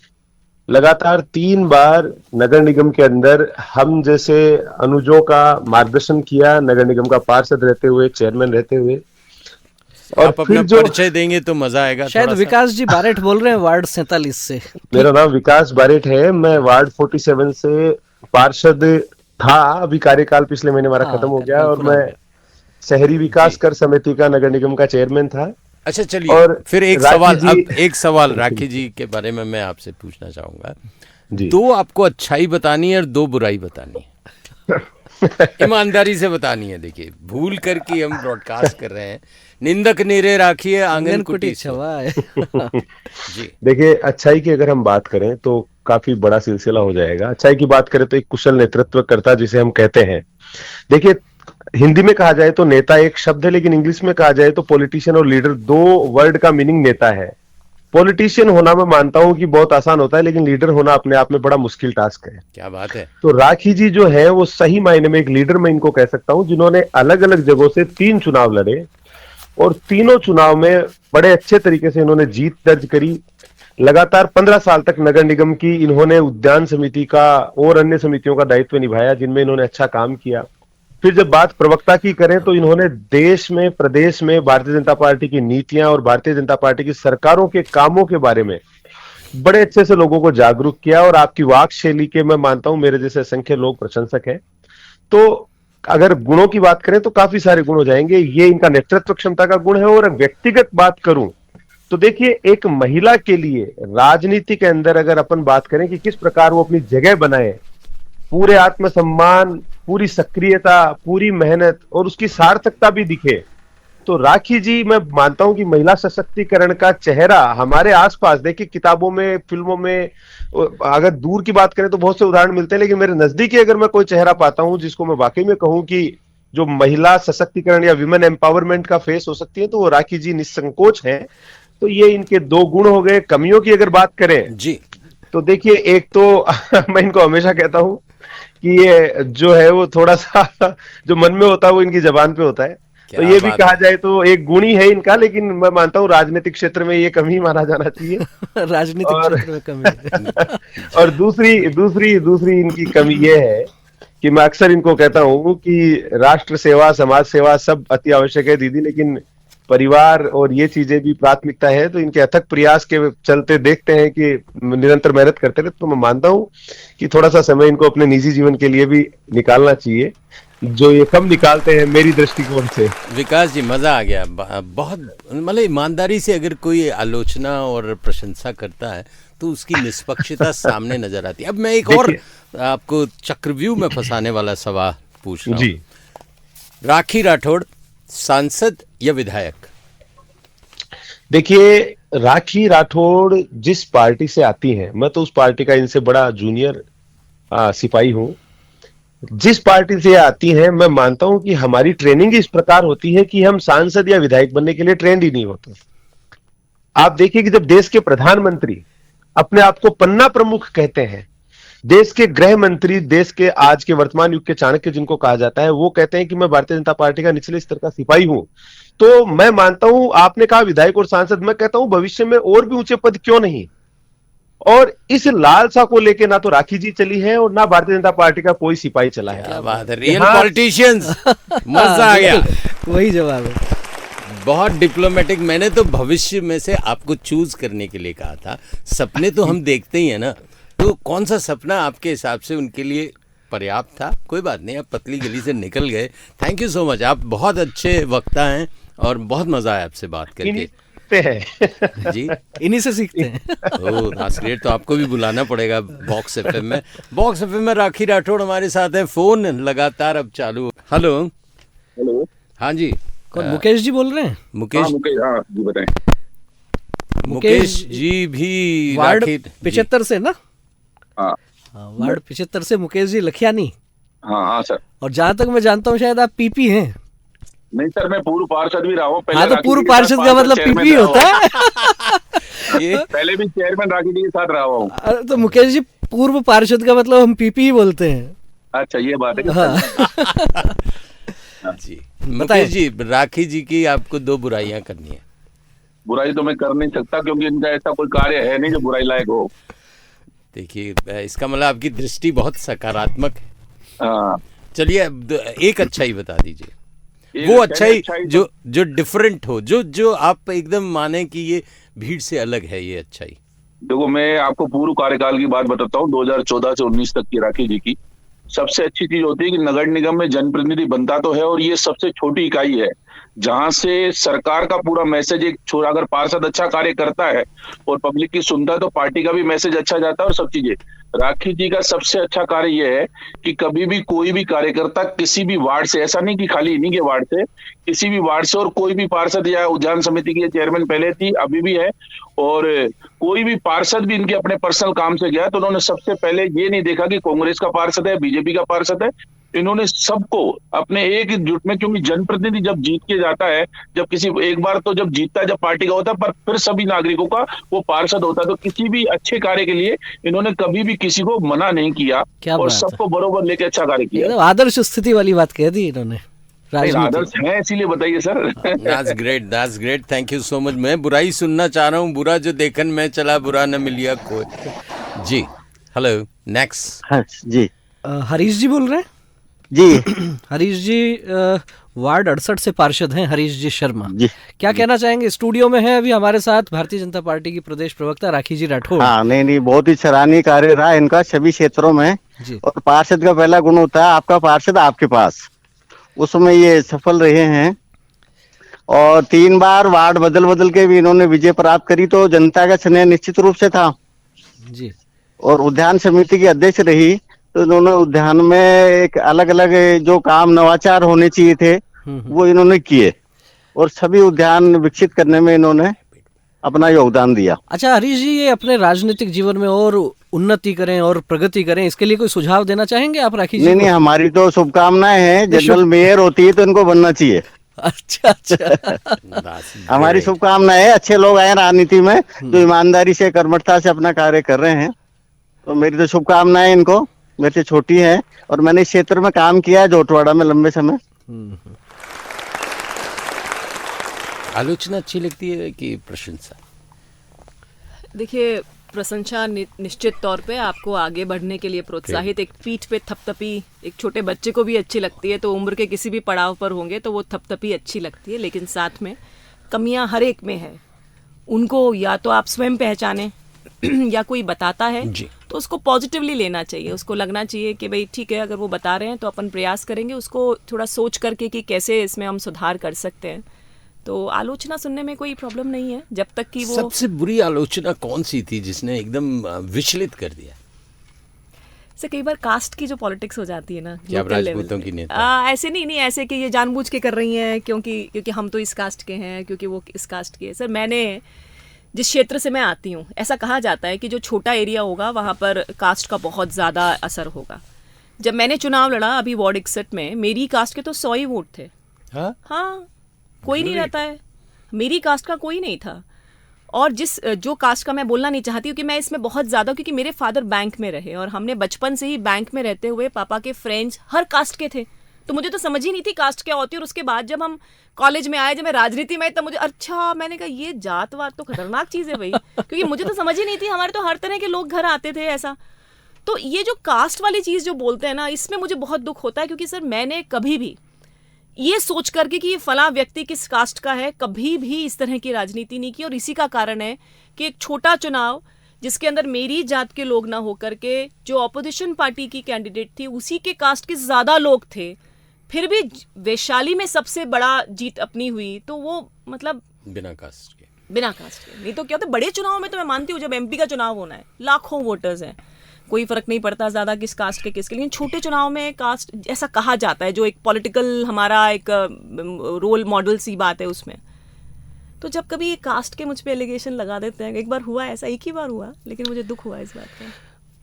लगातार 3 बार नगर निगम के अंदर हम जैसे अनुजों का मार्गदर्शन किया, नगर निगम का पार्षद रहते हुए, चेयरमैन रहते हुए। और आप अपना परिचय देंगे तो मजा आएगा। शायद विकास जी बारेठ बोल रहे हैं, वार्ड 47 से। मेरा नाम विकास बारेठ है, मैं वार्ड 47 से पार्षद था। अभी कार्यकाल पिछले महीने हमारा खत्म हो गया, और मैं शहरी विकास कर समिति का नगर निगम का चेयरमैन था। अच्छा, चलिए, और फिर एक सवाल राखी जी के बारे में मैं आपसे पूछना चाहूंगा। 2 आपको अच्छाई बतानी है और 2 बुराई बतानी है। ईमानदारी से बतानी है। देखिए, भूल करके हम ब्रॉडकास्ट कर रहे हैं, निंदक निरे राखिए आंगन कुटी छवाए। जी, देखिए, अच्छाई की अगर हम बात करें तो काफी बड़ा सिलसिला हो जाएगा। अच्छाई की बात करें तो एक कुशल नेतृत्वकर्ता जिसे हम कहते हैं। देखिए, हिंदी में कहा जाए तो नेता एक शब्द है, लेकिन इंग्लिश में कहा जाए तो पॉलिटिशियन और लीडर, दो वर्ड का मीनिंग नेता है। पॉलिटिशियन होना मैं मानता हूं कि बहुत आसान होता है, लेकिन लीडर होना अपने आप में बड़ा मुश्किल टास्क है। क्या बात है। तो राखी जी जो है वो सही मायने में एक लीडर मैं इनको कह सकता हूं, जिन्होंने अलग अलग जगहों से 3 चुनाव लड़े और तीनों चुनाव में बड़े अच्छे तरीके से इन्होंने जीत दर्ज करी। लगातार 15 साल तक नगर निगम की इन्होंने उद्यान समिति का और अन्य समितियों का दायित्व निभाया, जिनमें इन्होंने अच्छा काम किया। फिर जब बात प्रवक्ता की करें तो इन्होंने देश में, प्रदेश में भारतीय जनता पार्टी की नीतियां और भारतीय जनता पार्टी की सरकारों के कामों के बारे में बड़े अच्छे से लोगों को जागरूक किया। और आपकी वाक शैली के मैं मानता हूं मेरे जैसे असंख्य लोग प्रशंसक हैं। तो अगर गुणों की बात करें तो काफी सारे गुण हो जाएंगे। ये इनका नेतृत्व क्षमता का गुण है। और व्यक्तिगत बात करूं तो देखिए, एक महिला के लिए राजनीति के अंदर अगर अपन बात करें कि किस प्रकार वो अपनी जगह बनाए, पूरे आत्मसम्मान, पूरी सक्रियता, पूरी मेहनत और उसकी सार्थकता भी दिखे, तो राखी जी मैं मानता हूं कि महिला सशक्तिकरण का चेहरा हमारे आसपास, देखिए किताबों में, फिल्मों में, अगर दूर की बात करें तो बहुत से उदाहरण मिलते हैं, लेकिन मेरे नजदीकी अगर मैं कोई चेहरा पाता हूं जिसको मैं वाकई में कहूं कि जो महिला सशक्तिकरण या विमेन एम्पावरमेंट का फेस हो सकती है, तो वो राखी जी निसंकोच है। तो ये इनके 2 गुण हो गए। कमियों की अगर बात करें जी, तो देखिए, एक तो मैं इनको हमेशा कहता हूं कि ये जो है वो थोड़ा सा जो मन में होता है वो इनकी जबान पे होता है। तो ये भी कहा जाए तो एक गुण ही है इनका, लेकिन मैं मानता हूं राजनीतिक क्षेत्र में ये कमी माना जाना चाहिए। राजनीतिक क्षेत्र में कमी। और दूसरी इनकी कमी ये है कि मैं अक्सर इनको कहता हूं कि राष्ट्र सेवा, समाज सेवा सब अति आवश्यक है दीदी, लेकिन परिवार और ये चीजें भी प्राथमिकता है। तो इनके अथक प्रयास के चलते देखते हैं कि निरंतर मेहनत करते रहे, तो मैं मानता हूं कि थोड़ा सा समय इनको अपने निजी जीवन के लिए भी निकालना चाहिए, जो ये कम निकालते हैं मेरी दृष्टिकोण से। विकास जी, मजा आ गया। बहुत मतलब ईमानदारी से अगर कोई आलोचना और प्रशंसा करता है तो उसकी निष्पक्षता सामने नजर आती है। अब मैं एक और आपको चक्रव्यूह में फंसाने वाला सवाल पूछ रहा हूँ। राखी राठौड़ सांसद या विधायक? देखिए, राखी राठौड़ जिस पार्टी से आती हैं, मैं तो उस पार्टी का इनसे बड़ा जूनियर सिपाही हूं। जिस पार्टी से आती हैं, मैं मानता हूं कि हमारी ट्रेनिंग इस प्रकार होती है कि हम सांसद या विधायक बनने के लिए ट्रेंड ही नहीं होते। आप देखिए कि जब देश के प्रधानमंत्री अपने आप को पन्ना प्रमुख कहते हैं, देश के गृह मंत्री, देश के आज के वर्तमान युग के चाणक्य जिनको कहा जाता है, वो कहते हैं कि मैं भारतीय जनता पार्टी का निचले स्तर का सिपाही हूं, तो मैं मानता हूं, आपने कहा विधायक और सांसद, मैं कहता हूं भविष्य में और भी ऊंचे पद क्यों नहीं। और इस लालसा को लेके ना तो राखी जी चली है और ना भारतीय जनता पार्टी का कोई सिपाही चला है। क्या बात है, रियल पॉलिटिशियंस। मजा आ गया। वही जवाब है। बहुत डिप्लोमेटिक। मैंने तो भविष्य में से आपको चूज करने के लिए कहा था। सपने तो हम देखते ही है ना, तो कौन सा सपना आपके हिसाब से उनके लिए पर्याप्त था? कोई बात नहीं, आप पतली गली से निकल गए। Thank you so much. आप बहुत अच्छे वक्ता हैं और बहुत मजा आया आपसे बात करके। जी, इन्हीं से सीखते हैं। Oh that's great. तो आपको भी बुलाना पड़ेगा बॉक्स एफएम में। बॉक्स एफएम में राखी राठौड़ हमारे साथ है। फोन लगातार अब चालू। हेलो हेलो, हाँ जी, कौन? मुकेश जी बोल रहे हैं? मुकेश जी बताएं। मुकेश जी भी वार्ड राखी 75 से ना? हाँ वार्ड 75 से मुकेश जी लखियानी। हाँ सर। और जहां तक मैं जानता हूँ शायद आप पीपी हैं। नहीं सर, मैं पूर्व पार्षद भी रहा हूँ। हाँ, तो पूर्व पार्षद का मतलब पीपी होता है। ये पहले भी चेयरमैन राखी जी के साथ रहा हूँ। अरे तो मुकेश जी, पूर्व पार्षद का मतलब हम पीपी ही बोलते हैं। अच्छा, ये बात है। हाँ। जी, मुकेश जी, राखी जी की आपको 2 बुराइयां करनी है। बुराई तो मैं कर नहीं सकता, क्योंकि इनका ऐसा कोई कार्य है नहीं जो बुराई लायक हो। देखिए, इसका मतलब आपकी दृष्टि बहुत सकारात्मक है। हाँ, चलिए, अब एक अच्छाई बता दीजिए। वो अच्छाई जो डिफरेंट हो, जो आप एकदम माने कि ये भीड़ से अलग है, ये अच्छाई। देखो, मैं आपको पूर्व कार्यकाल की बात बताता हूँ, 2014 से 19 तक की राखी जी की। सबसे अच्छी चीज होती है कि नगर निगम में जनप्रतिनिधि बनता तो है, और ये सबसे छोटी इकाई है जहां से सरकार का पूरा मैसेज एक छोरा, अगर पार्षद अच्छा कार्य करता है और पब्लिक की सुनता है तो पार्टी का भी मैसेज अच्छा जाता है और सब चीजें। राखी जी का सबसे अच्छा कार्य यह है कि कभी भी कोई भी कार्यकर्ता किसी भी वार्ड से, ऐसा नहीं कि खाली इन्हीं के वार्ड से, किसी भी वार्ड से, और कोई भी पार्षद या उद्यान समिति की चेयरमैन पहले थी, अभी भी है, और कोई भी पार्षद भी इनके अपने पर्सनल काम से गया तो उन्होंने सबसे पहले ये नहीं देखा कि कांग्रेस का पार्षद है, बीजेपी का पार्षद है, इन्होंने सबको अपने एक ही जुट में, क्योंकि जनप्रतिनिधि जब जीत के जाता है, जब किसी एक बार तो जब जीतता है, जब पार्टी का होता है, पर फिर सभी नागरिकों का वो पार्षद होता है, तो किसी भी अच्छे कार्य के लिए इन्होंने कभी भी किसी को मना नहीं किया क्या और बात है। सबको बरोबर लेके अच्छा कार्य किया। एकदम आदर्श स्थिति वाली बात कह दी इन्होंने। आदर्श है, इसीलिए बताइए sir. That's great, thank you so much. मैं बुराई सुनना चाह रहा हूँ, बुरा जो देखन में चला, बुरा न मिलिया कोई। जी हेलो, नेक्स्ट। हाँ जी। हरीश जी बोल रहे हैं? जी हरीश जी वार्ड 68 से पार्षद हैं, हरीश जी शर्मा। जी क्या कहना चाहेंगे? स्टूडियो में है अभी हमारे साथ भारतीय जनता पार्टी की प्रदेश प्रवक्ता राखी जी राठौड़। हाँ, नहीं, बहुत ही सराहनीय कार्य रहा इनका सभी क्षेत्रों में। जी। और पार्षद का पहला गुण होता है आपका पार्षद आपके पास, उसमें ये सफल रहे हैं। और 3 बार वार्ड बदल बदल के भी इन्होंने विजय प्राप्त करी, तो जनता का स्नेह निश्चित रूप से था। जी। और उद्यान समिति की अध्यक्ष रही, तो इन्होंने उद्यान में एक अलग अलग जो काम नवाचार होने चाहिए थे वो इन्होंने किए, और सभी उद्यान विकसित करने में इन्होंने अपना योगदान दिया। अच्छा हरीश जी, ये अपने राजनीतिक जीवन में और उन्नति करें और प्रगति करें, इसके लिए कोई सुझाव देना चाहेंगे आप राखी जी? नहीं, हमारी तो शुभकामनाएं हैं। जनरल मेयर होती है तो इनको बनना चाहिए। अच्छा अच्छा। हमारी शुभकामनाएं है, अच्छे लोग आए राजनीति में जो ईमानदारी से, कर्मठता से अपना कार्य कर रहे हैं, तो मेरी तो शुभकामनाएं इनको। मेरे से छोटी है और मैंने इस क्षेत्र में काम किया है जोटवाड़ा में लंबे समय। आलोचना अच्छी लगती है कि प्रशंसा? देखिए, प्रशंसा निश्चित तौर पे आपको आगे बढ़ने के लिए प्रोत्साहित, एक पीठ पे थपथपी एक छोटे बच्चे को भी अच्छी लगती है, तो उम्र के किसी भी पड़ाव पर होंगे तो वो थपथपी अच्छी लगती है, लेकिन साथ में कमियां हर एक में है। उनको या तो आप स्वयं पहचानें या कोई बताता है तो उसको पॉजिटिवली लेना चाहिए। उसको लगना चाहिए कि भाई ठीक है, अगर वो बता रहे हैं तो अपन प्रयास करेंगे उसको थोड़ा सोच करके कि कैसे इसमें हम सुधार कर सकते हैं। तो आलोचना सुनने में कोई प्रॉब्लम नहीं है, जब तक कि वो। सबसे बुरी आलोचना कौन सी थी जिसने एकदम विचलित कर दिया? से कई बार कास्ट की जो पॉलिटिक्स हो जाती है ना, क्या local level राजपूतों पे। की नेता? ऐसे नहीं ऐसे कि ये जानबूझ के कर रही हैं क्योंकि हम तो इस कास्ट के हैं, क्योंकि वो इस कास्ट के हैं। सर, मैंने जिस क्षेत्र से मैं आती हूँ, ऐसा कहा जाता है कि जो छोटा एरिया होगा वहाँ पर कास्ट का बहुत ज़्यादा असर होगा। जब मैंने चुनाव लड़ा अभी वार्ड 61 में, मेरी कास्ट के तो 100 ही वोट थे। हाँ, कोई नहीं रहता है, मेरी कास्ट का कोई नहीं था। और जो कास्ट का मैं बोलना नहीं चाहती हूँ कि मैं इसमें बहुत ज़्यादा, क्योंकि मेरे फादर बैंक में रहे और हमने बचपन से ही बैंक में रहते हुए पापा के फ्रेंड्स हर कास्ट के थे, तो मुझे तो समझ ही नहीं थी कास्ट क्या होती है। और उसके बाद जब हम कॉलेज में आए, जब मैं राजनीति में आई, तब मुझे अच्छा, मैंने कहा ये जातवाद तो खतरनाक चीज़ है भाई, क्योंकि मुझे तो समझ ही नहीं थी। हमारे तो हर तरह के लोग घर आते थे ऐसा। तो ये जो कास्ट वाली चीज़ जो बोलते हैं ना, इसमें मुझे बहुत दुख होता है, क्योंकि सर मैंने कभी भी ये सोच करके कि ये फला व्यक्ति किस कास्ट का है, कभी भी इस तरह की राजनीति नहीं की। और इसी का कारण है कि एक छोटा चुनाव जिसके अंदर मेरी जात के लोग ना होकर के जो ऑपोजिशन पार्टी की कैंडिडेट थी उसी के कास्ट के ज़्यादा लोग थे, फिर भी वैशाली में सबसे बड़ा जीत अपनी हुई। तो वो मतलब बिना कास्ट के नहीं तो क्या होता है, बड़े चुनाव में तो मैं मानती हूँ, जब एमपी का चुनाव होना है, लाखों वोटर्स हैं, कोई फर्क नहीं पड़ता ज़्यादा किस कास्ट के किसके, लेकिन छोटे चुनाव में कास्ट ऐसा कहा जाता है, जो एक पॉलिटिकल हमारा एक रोल मॉडल सी बात है उसमें। तो जब कभी ये कास्ट के मुझ पे एलिगेशन लगा देते हैं, एक बार हुआ ऐसा, एक ही बार हुआ, लेकिन मुझे दुख हुआ इस बात का।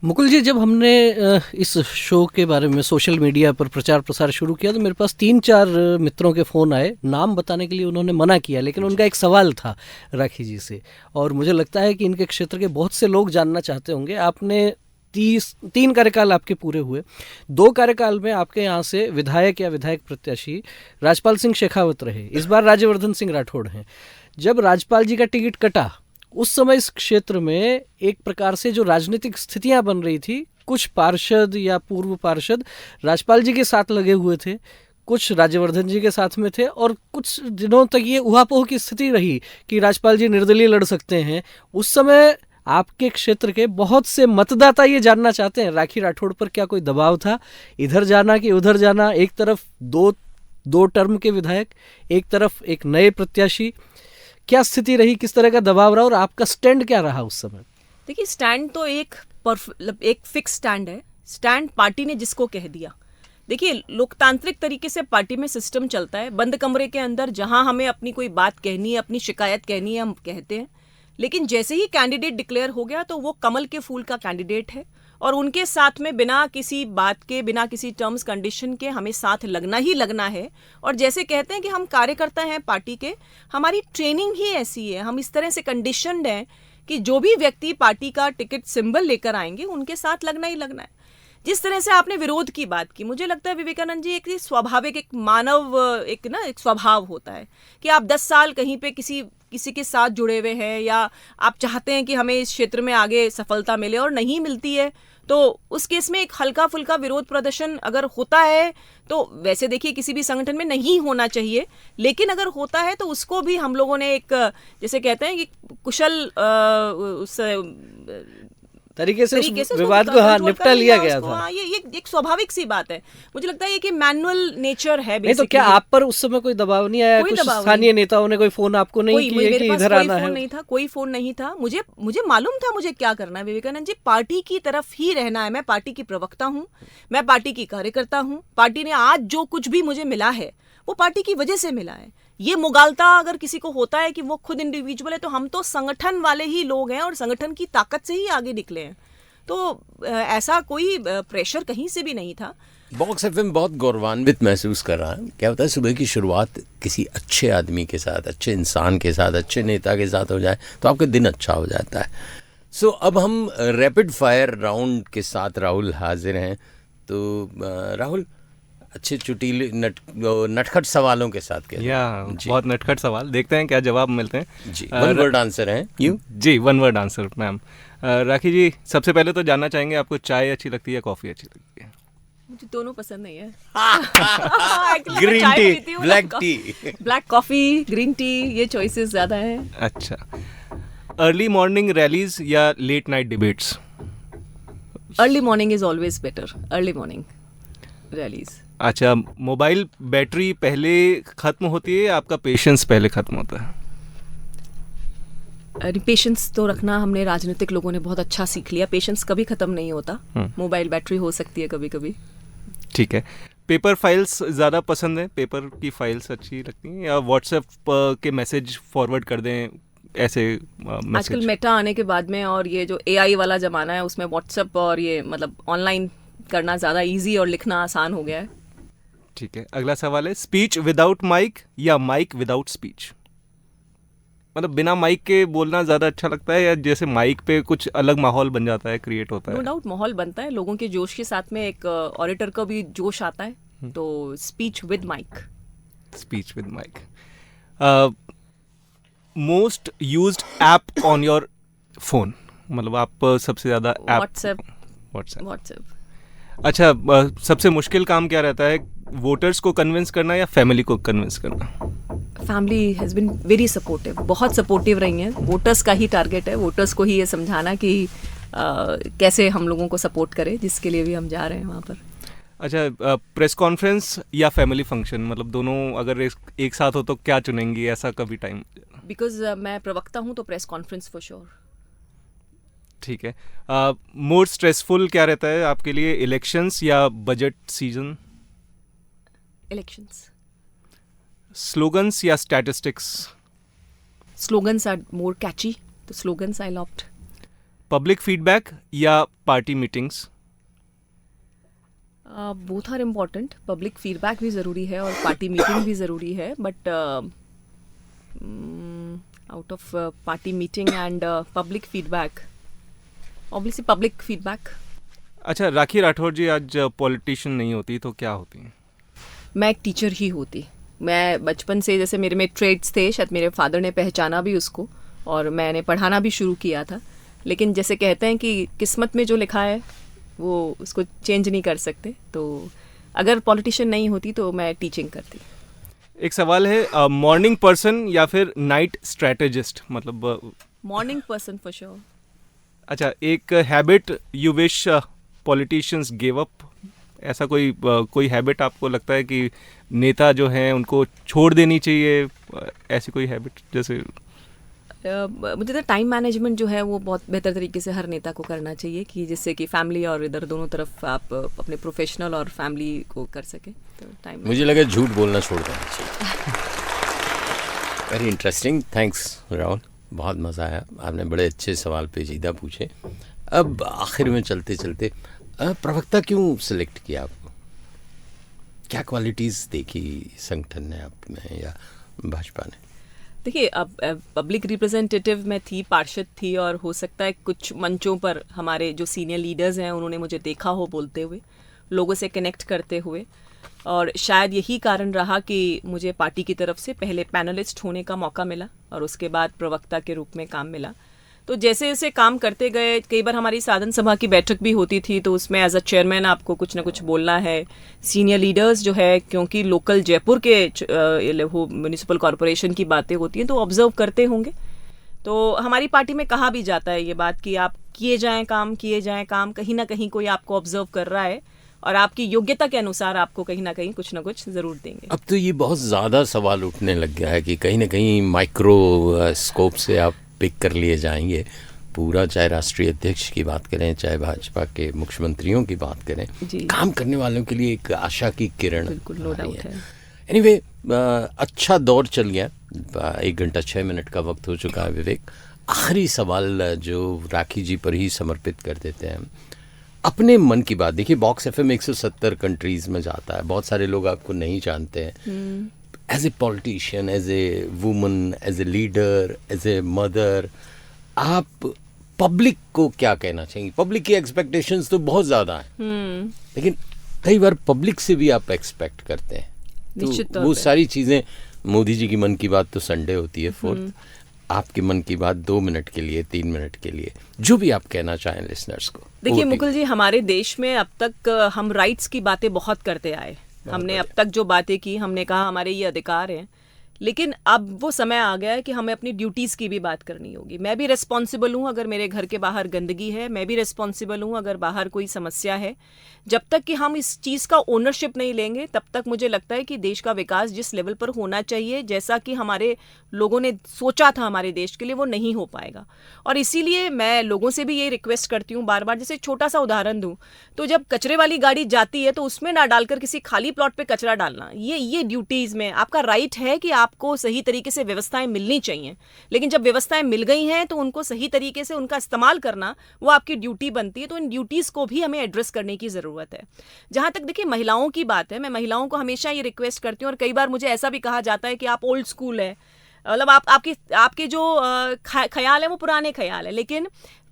मुकुल जी, जब हमने इस शो के बारे में सोशल मीडिया पर प्रचार प्रसार शुरू किया तो मेरे पास 3-4 मित्रों के फ़ोन आए। नाम बताने के लिए उन्होंने मना किया, लेकिन उनका एक सवाल था राखी जी से, और मुझे लगता है कि इनके क्षेत्र के बहुत से लोग जानना चाहते होंगे। आपने 3 कार्यकाल आपके पूरे हुए, 2 कार्यकाल में आपके यहाँ से विधायक या विधायक प्रत्याशी राजपाल सिंह शेखावत रहे, इस बार राज्यवर्धन सिंह राठौड़ हैं। जब राजपाल जी का टिकट कटा, उस समय इस क्षेत्र में एक प्रकार से जो राजनीतिक स्थितियां बन रही थी, कुछ पार्षद या पूर्व पार्षद राजपाल जी के साथ लगे हुए थे, कुछ राज्यवर्धन जी के साथ में थे, और कुछ दिनों तक ये उहापोह की स्थिति रही कि राजपाल जी निर्दलीय लड़ सकते हैं। उस समय आपके क्षेत्र के बहुत से मतदाता ये जानना चाहते हैं, राखी राठौड़ पर क्या कोई दबाव था, इधर जाना कि उधर जाना, एक तरफ दो टर्म के विधायक, एक तरफ एक नए प्रत्याशी, क्या स्थिति रही, किस तरह का दबाव रहा और आपका स्टैंड क्या रहा उस समय? देखिए, स्टैंड तो एक फिक्स स्टैंड है। स्टैंड पार्टी ने जिसको कह दिया। देखिए, लोकतांत्रिक तरीके से पार्टी में सिस्टम चलता है, बंद कमरे के अंदर जहां हमें अपनी कोई बात कहनी है, अपनी शिकायत कहनी है, हम कहते हैं। लेकिन जैसे ही कैंडिडेट डिक्लेयर हो गया तो वो कमल के फूल का कैंडिडेट है और उनके साथ में बिना किसी बात के, बिना किसी टर्म्स कंडीशन के हमें साथ लगना ही लगना है। और जैसे कहते हैं कि हम कार्यकर्ता हैं पार्टी के, हमारी ट्रेनिंग ही ऐसी है, हम इस तरह से कंडीशनड हैं कि जो भी व्यक्ति पार्टी का टिकट सिंबल लेकर आएंगे उनके साथ लगना ही लगना है। जिस तरह से आपने विरोध की बात की, मुझे लगता है विवेकानंद जी एक स्वाभाविक, एक मानव एक स्वभाव होता है कि आप 10 साल कहीं पे किसी के साथ जुड़े हुए हैं, या आप चाहते हैं कि हमें इस क्षेत्र में आगे सफलता मिले और नहीं मिलती है, तो उस केस में एक हल्का फुल्का विरोध प्रदर्शन अगर होता है, तो वैसे देखिए किसी भी संगठन में नहीं होना चाहिए, लेकिन अगर होता है तो उसको भी हम लोगों ने एक, जैसे कहते हैं कि कुशल उस तरीके से उस विवाद को निपटा लिया गया था। ये एक स्वाभाविक सी बात है। मुझे लगता है ये कि मैनुअल नेचर है। नहीं तो क्या आप पर उस समय कोई दबाव नहीं आया? कुछ स्थानीय नेताओं ने कोई फोन आपको नहीं किया कि इधर आना है? नहीं था, कोई फोन नहीं था। मुझे मालूम था मुझे क्या करना है विवेकानंद जी, पार्टी की तरफ ही रहना है। मैं पार्टी की प्रवक्ता हूँ, मैं पार्टी की कार्यकर्ता हूँ। पार्टी ने आज जो कुछ भी मुझे मिला है वो पार्टी की वजह से मिला है। ये मुगालता अगर किसी को होता है कि वो खुद इंडिविजुअल है, तो हम तो संगठन वाले ही लोग हैं और संगठन की ताकत से ही आगे निकले हैं। तो ऐसा कोई प्रेशर कहीं से भी नहीं था। बॉक्स एफएम बहुत गौरवान्वित महसूस कर रहा है। क्या होता है, सुबह की शुरुआत किसी अच्छे आदमी के साथ, अच्छे इंसान के साथ, अच्छे नेता के साथ हो जाए तो आपका दिन अच्छा हो जाता है। सो अब हम रैपिड फायर राउंड के साथ राहुल हाजिर हैं। तो राहुल, अच्छे चुटीले नटखट सवालों के साथ बहुत नटखट सवाल, देखते हैं क्या जवाब मिलते हैं जी। वन वर्ड आंसर है यू? जी, one word answer ma'am. Rakhi ji, सबसे पहले तो जानना चाहेंगे आपको चाय अच्छी लगती है या कॉफ़ी अच्छी लगती है? मुझे दोनों पसंद नहीं है। Green tea, black tea, black coffee, green tea, choices चॉइसेस ज़्यादा हैं। अच्छा, अर्ली मॉर्निंग रैलीज या late night debates? Early morning is always better, early morning rallies. अच्छा, मोबाइल बैटरी पहले ख़त्म होती है या आपका पेशेंस पहले ख़त्म होता है? पेशेंस तो रखना हमने राजनीतिक लोगों ने बहुत अच्छा सीख लिया। पेशेंस कभी ख़त्म नहीं होता, मोबाइल बैटरी हो सकती है कभी कभी। ठीक है। पेपर फाइल्स ज़्यादा पसंद है, पेपर की फाइल्स अच्छी लगती हैं, या व्हाट्सएप के मैसेज फॉरवर्ड कर दें ऐसे मैसेज? आजकल मेटा आने के बाद में और ये जो AI वाला ज़माना है, उसमें व्हाट्सएप और ये मतलब ऑनलाइन करना ज़्यादा ईजी और लिखना आसान हो गया है। ठीक है, अगला सवाल है, स्पीच विदाउट माइक या माइक विदाउट स्पीच? मतलब बिना माइक के बोलना ज़्यादा अच्छा लगता है, या जैसे माइक पे कुछ अलग माहौल बन जाता है, क्रिएट होता है? नो डाउट माहौल बनता है, लोगों के जोश के साथ में एक ऑडिटर का भी जोश आता है, तो speech with mic. Speech with mic. Most used app on your phone, मतलब आप सबसे ज़्यादा ऐप? व्हाट्सएप। अच्छा, सबसे मुश्किल काम क्या रहता है, वोटर्स को कन्विंस करना या फैमिली को कन्विंस करना? Family has been very supportive, बहुत सपोर्टिव रही हैं। वोटर्स का ही टारगेट है, वोटर्स को ही ये समझाना कि कैसे हम लोगों को सपोर्ट करें, जिसके लिए भी हम जा रहे हैं वहाँ पर। अच्छा, प्रेस कॉन्फ्रेंस या फैमिली फंक्शन, मतलब दोनों अगर एक साथ हो तो क्या चुनेंगी, ऐसा कभी टाइम? बिकॉज मैं प्रवक्ता हूँ तो प्रेस कॉन्फ्रेंस फॉर श्योर। ठीक है। मोर स्ट्रेसफुल क्या रहता है आपके लिए, इलेक्शंस या बजट सीजन? इलेक्शंस। स्लोगन्स या statistics? Slogans are more catchy, तो slogans I opt. Public feedback या party meetings? Both are important. Public feedback भी ज़रूरी है और पार्टी मीटिंग भी ज़रूरी है, but out of party meeting and public feedback, obviously public feedback. अच्छा, राखी राठौर जी आज पॉलिटिशियन नहीं होती तो क्या होती हैं? मैं एक टीचर ही होती। मैं बचपन से, जैसे मेरे में ट्रेड्स थे, शायद मेरे फादर ने पहचाना भी उसको और मैंने पढ़ाना भी शुरू किया था, लेकिन जैसे कहते हैं कि किस्मत में जो लिखा है वो उसको चेंज नहीं कर सकते, तो अगर पॉलिटिशियन नहीं होती तो मैं टीचिंग करती। एक सवाल है, मॉर्निंग पर्सन या फिर नाइट स्ट्रैटेजिस्ट? मतलब मॉर्निंग पर्सन फॉर श्योर। अच्छा, एक habit you wish politicians give up, ऐसा कोई हैबिट आपको लगता है कि नेता जो हैं उनको छोड़ देनी चाहिए, ऐसी कोई हैबिट? जैसे मुझे तो टाइम मैनेजमेंट जो है वो बहुत बेहतर तरीके से हर नेता को करना चाहिए, कि जिससे कि फैमिली और इधर दोनों तरफ आप अपने प्रोफेशनल और फैमिली को कर सके। तो टाइम, मुझे लगा झूठ बोलना छोड़ देना चाहिए। वेरी इंटरेस्टिंग, थैंक्स राहुल, बहुत मज़ा आया, आपने बड़े अच्छे सवाल पेचीदा पूछे। अब आखिर में चलते चलते प्रवक्ता क्यों सिलेक्ट किया आपको? क्या क्वालिटीज़ देखी संगठन ने आप में या भाजपा ने? देखिए, अब पब्लिक रिप्रेजेंटेटिव मैं थी, पार्षद थी, और हो सकता है कुछ मंचों पर हमारे जो सीनियर लीडर्स हैं उन्होंने मुझे देखा हो बोलते हुए, लोगों से कनेक्ट करते हुए, और शायद यही कारण रहा कि मुझे पार्टी की तरफ से पहले पैनलिस्ट होने का मौका मिला और उसके बाद प्रवक्ता के रूप में काम मिला। तो जैसे जैसे काम करते गए, कई बार हमारी साधन सभा की बैठक भी होती थी, तो उसमें एज अ चेयरमैन आपको कुछ ना कुछ बोलना है। सीनियर लीडर्स जो है, क्योंकि लोकल जयपुर के वो म्यूनिसिपल कॉरपोरेशन की बातें होती हैं, तो ऑब्जर्व करते होंगे। तो हमारी पार्टी में कहा भी जाता है ये बात कि आप किए जाएं काम, कहीं ना कहीं कोई आपको ऑब्जर्व कर रहा है और आपकी योग्यता के अनुसार आपको कहीं ना कुछ ज़रूर देंगे। अब तो ये बहुत ज़्यादा सवाल उठने लग गया है कि कहीं ना कहीं माइक्रो स्कोप से आप पिक कर लिए जाएंगे पूरा, चाहे राष्ट्रीय अध्यक्ष की बात करें, चाहे भाजपा के मुख्यमंत्रियों की बात करें, काम करने वालों के लिए एक आशा की किरण। बिल्कुल, नो डाउट है। एनीवे, अच्छा दौर चल गया, 1 घंटा 6 मिनट का वक्त हो चुका है। विवेक, आखिरी सवाल जो राखी जी पर ही समर्पित कर देते हैं, अपने मन की बात। देखिए, बॉक्स एफएम 170 कंट्रीज में जाता है, बहुत सारे लोग आपको नहीं जानते हैं। As a politician, as a woman, as a leader, as a mother, आप पब्लिक को क्या कहना चाहिए? पब्लिक की एक्सपेक्टेशंस तो बहुत ज़्यादा हैं, लेकिन कई बार पब्लिक से भी आप एक्सपेक्ट करते हैं, तो वो सारी चीज़ें, मोदी जी की मन की बात तो संडे होती है 4th, आपके मन की बात 2 मिनट के लिए, 3 मिनट के लिए, जो भी आप कहना चाहें लिसनर्स को। देखिए मुकुल जी, हमारे देश में अब तक हम राइट्स की बातें बहुत करते आए। हमने अब तक जो बातें की, हमने कहा हमारे ये अधिकार हैं, लेकिन अब वो समय आ गया है कि हमें अपनी ड्यूटीज़ की भी बात करनी होगी। मैं भी रिस्पॉन्सिबल हूँ अगर मेरे घर के बाहर गंदगी है, मैं भी रिस्पॉन्सिबल हूँ अगर बाहर कोई समस्या है। जब तक कि हम इस चीज़ का ओनरशिप नहीं लेंगे, तब तक मुझे लगता है कि देश का विकास जिस लेवल पर होना चाहिए, जैसा कि हमारे लोगों ने सोचा था हमारे देश के लिए, वो नहीं हो पाएगा। और इसीलिए मैं लोगों से भी ये रिक्वेस्ट करती हूँ बार बार, जैसे छोटा सा उदाहरण दूँ तो जब कचरे वाली गाड़ी जाती है तो उसमें ना डालकर किसी खाली प्लॉट पे कचरा डालना, ये ड्यूटीज़ में आपका राइट है कि आपको सही तरीके से व्यवस्थाएं मिलनी चाहिए, लेकिन जब व्यवस्थाएं मिल गई हैं तो उनको सही तरीके से उनका इस्तेमाल करना वो आपकी ड्यूटी बनती है। तो इन ड्यूटीज़ को भी हमें एड्रेस करने की ज़रूरत है। जहाँ तक देखिए महिलाओं की बात है, मैं महिलाओं को हमेशा ये रिक्वेस्ट करती हूँ, और कई बार मुझे ऐसा भी कहा जाता है कि आप ओल्ड स्कूल है, मतलब आपके जो ख्याल है वो पुराने ख्याल है, लेकिन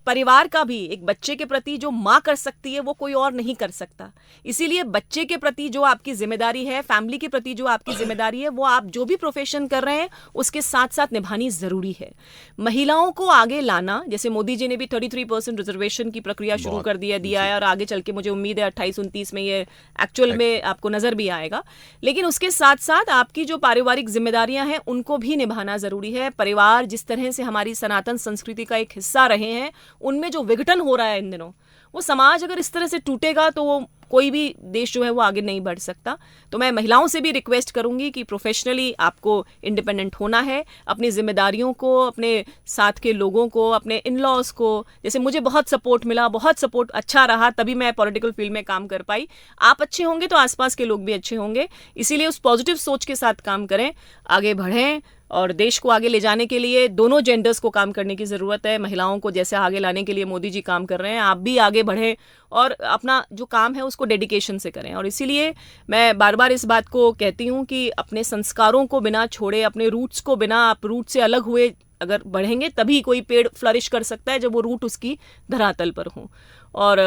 परिवार का भी एक बच्चे के प्रति जो माँ कर सकती है वो कोई और नहीं कर सकता। इसीलिए बच्चे के प्रति जो आपकी जिम्मेदारी है, फैमिली के प्रति जो आपकी जिम्मेदारी है, वो आप जो भी प्रोफेशन कर रहे हैं उसके साथ साथ निभानी ज़रूरी है। महिलाओं को आगे लाना, जैसे मोदी जी ने भी 33% रिजर्वेशन की प्रक्रिया शुरू कर दिया है, और आगे चल के मुझे उम्मीद है 28-29 में ये एक्चुअल में आपको नज़र भी आएगा। लेकिन उसके साथ साथ आपकी जो पारिवारिक जिम्मेदारियाँ हैं उनको भी निभाना ज़रूरी है। परिवार जिस तरह से हमारी सनातन संस्कृति का एक हिस्सा रहे हैं, उनमें जो विघटन हो रहा है इन दिनों, वो समाज अगर इस तरह से टूटेगा तो वो कोई भी देश जो है वो आगे नहीं बढ़ सकता। तो मैं महिलाओं से भी रिक्वेस्ट करूंगी कि प्रोफेशनली आपको इंडिपेंडेंट होना है, अपनी जिम्मेदारियों को, अपने साथ के लोगों को, अपने इन लॉज को, जैसे मुझे बहुत सपोर्ट मिला, बहुत सपोर्ट अच्छा रहा, तभी मैं पॉलिटिकल फील्ड में काम कर पाई। आप अच्छे होंगे तो आसपास के लोग भी अच्छे होंगे, इसीलिए उस पॉजिटिव सोच के साथ काम करें, आगे बढ़ें, और देश को आगे ले जाने के लिए दोनों जेंडर्स को काम करने की ज़रूरत है। महिलाओं को जैसे आगे लाने के लिए मोदी जी काम कर रहे हैं, आप भी आगे बढ़ें और अपना जो काम है उसको डेडिकेशन से करें। और इसीलिए मैं बार बार इस बात को कहती हूँ कि अपने संस्कारों को बिना छोड़े, अपने रूट्स को बिना, आप रूट से अलग हुए अगर बढ़ेंगे तभी कोई पेड़ फ्लरिश कर सकता है जब वो रूट उसकी धरातल पर हो। और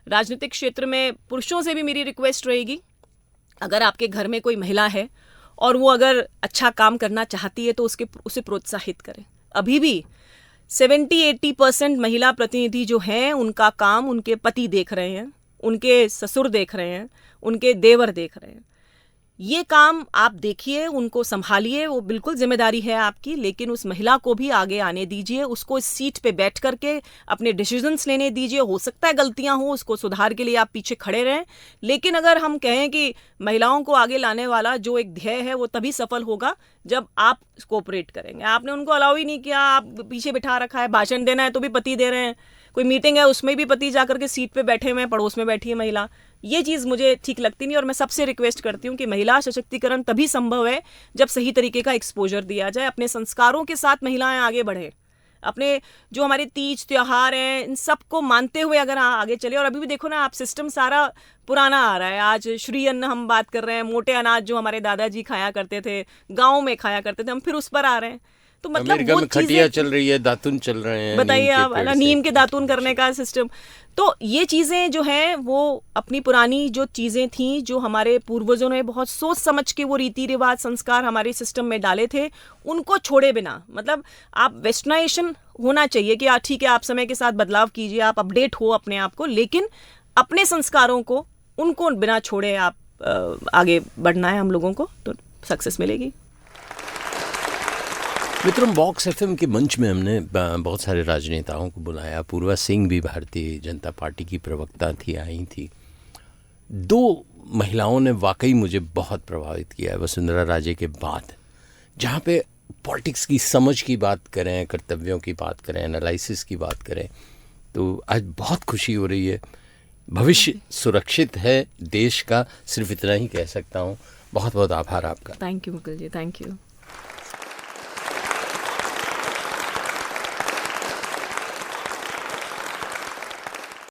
राजनीतिक क्षेत्र में पुरुषों से भी मेरी रिक्वेस्ट रहेगी, अगर आपके घर में कोई महिला है और वो अगर अच्छा काम करना चाहती है तो उसे प्रोत्साहित करें। अभी भी 70-80% महिला प्रतिनिधि जो हैं उनका काम उनके पति देख रहे हैं, उनके ससुर देख रहे हैं, उनके देवर देख रहे हैं। ये काम आप देखिए, उनको संभालिए, वो बिल्कुल जिम्मेदारी है आपकी, लेकिन उस महिला को भी आगे आने दीजिए, उसको इस सीट पे बैठ करके अपने डिसीजंस लेने दीजिए। हो सकता है गलतियां हो, उसको सुधार के लिए आप पीछे खड़े रहें, लेकिन अगर हम कहें कि महिलाओं को आगे लाने वाला जो एक ध्येय है वो तभी सफल होगा जब आप कोऑपरेट करेंगे। आपने उनको अलाउ ही नहीं किया, आप पीछे बिठा रखा है, भाषण देना है तो भी पति दे रहे हैं, कोई मीटिंग है उसमें भी पति जाकर के सीट पे बैठे हुए हैं, पड़ोस में बैठी है महिला। ये चीज़ मुझे ठीक लगती नहीं, और मैं सबसे रिक्वेस्ट करती हूँ कि महिला सशक्तिकरण तभी संभव है जब सही तरीके का एक्सपोजर दिया जाए, अपने संस्कारों के साथ महिलाएं आगे बढ़े। अपने जो हमारे तीज त्योहार हैं इन सबको मानते हुए अगर आगे चले। और अभी भी देखो ना आप, सिस्टम सारा पुराना आ रहा है। आज श्री अन्न हम बात कर रहे हैं, मोटे अनाज जो हमारे दादाजी खाया करते थे, गाँव में खाया करते थे, हम फिर उस पर आ रहे हैं। तो मतलब अमेरिका में खटिया चल रही है, दातुन चल रहे हैं, बताइए आप, नीम के दातुन करने का सिस्टम। तो ये चीजें जो हैं वो अपनी पुरानी जो चीजें थी, जो हमारे पूर्वजों ने बहुत सोच समझ के वो रीति रिवाज संस्कार हमारे सिस्टम में डाले थे, उनको छोड़े बिना, मतलब आप वेस्टर्नाइजेशन होना चाहिए कि ठीक है आप समय के साथ बदलाव कीजिए, आप अपडेट हो अपने आप को, लेकिन अपने संस्कारों को उनको बिना छोड़े आप आगे बढ़ना है हम लोगों को, तो सक्सेस मिलेगी। मित्रों, बॉक्स एफएम के मंच में हमने बहुत सारे राजनेताओं को बुलाया। पूर्वा सिंह भी भारतीय जनता पार्टी की प्रवक्ता थी, आई थी। 2 महिलाओं ने वाकई मुझे बहुत प्रभावित किया है वसुंधरा राजे के बाद, जहाँ पे पॉलिटिक्स की समझ की बात करें, कर्तव्यों की बात करें, एनालिसिस की बात करें, तो आज बहुत खुशी हो रही है। भविष्य सुरक्षित है देश का, सिर्फ इतना ही कह सकता हूँ। बहुत बहुत आभार आपका। Thank you Mukul ji, thank you.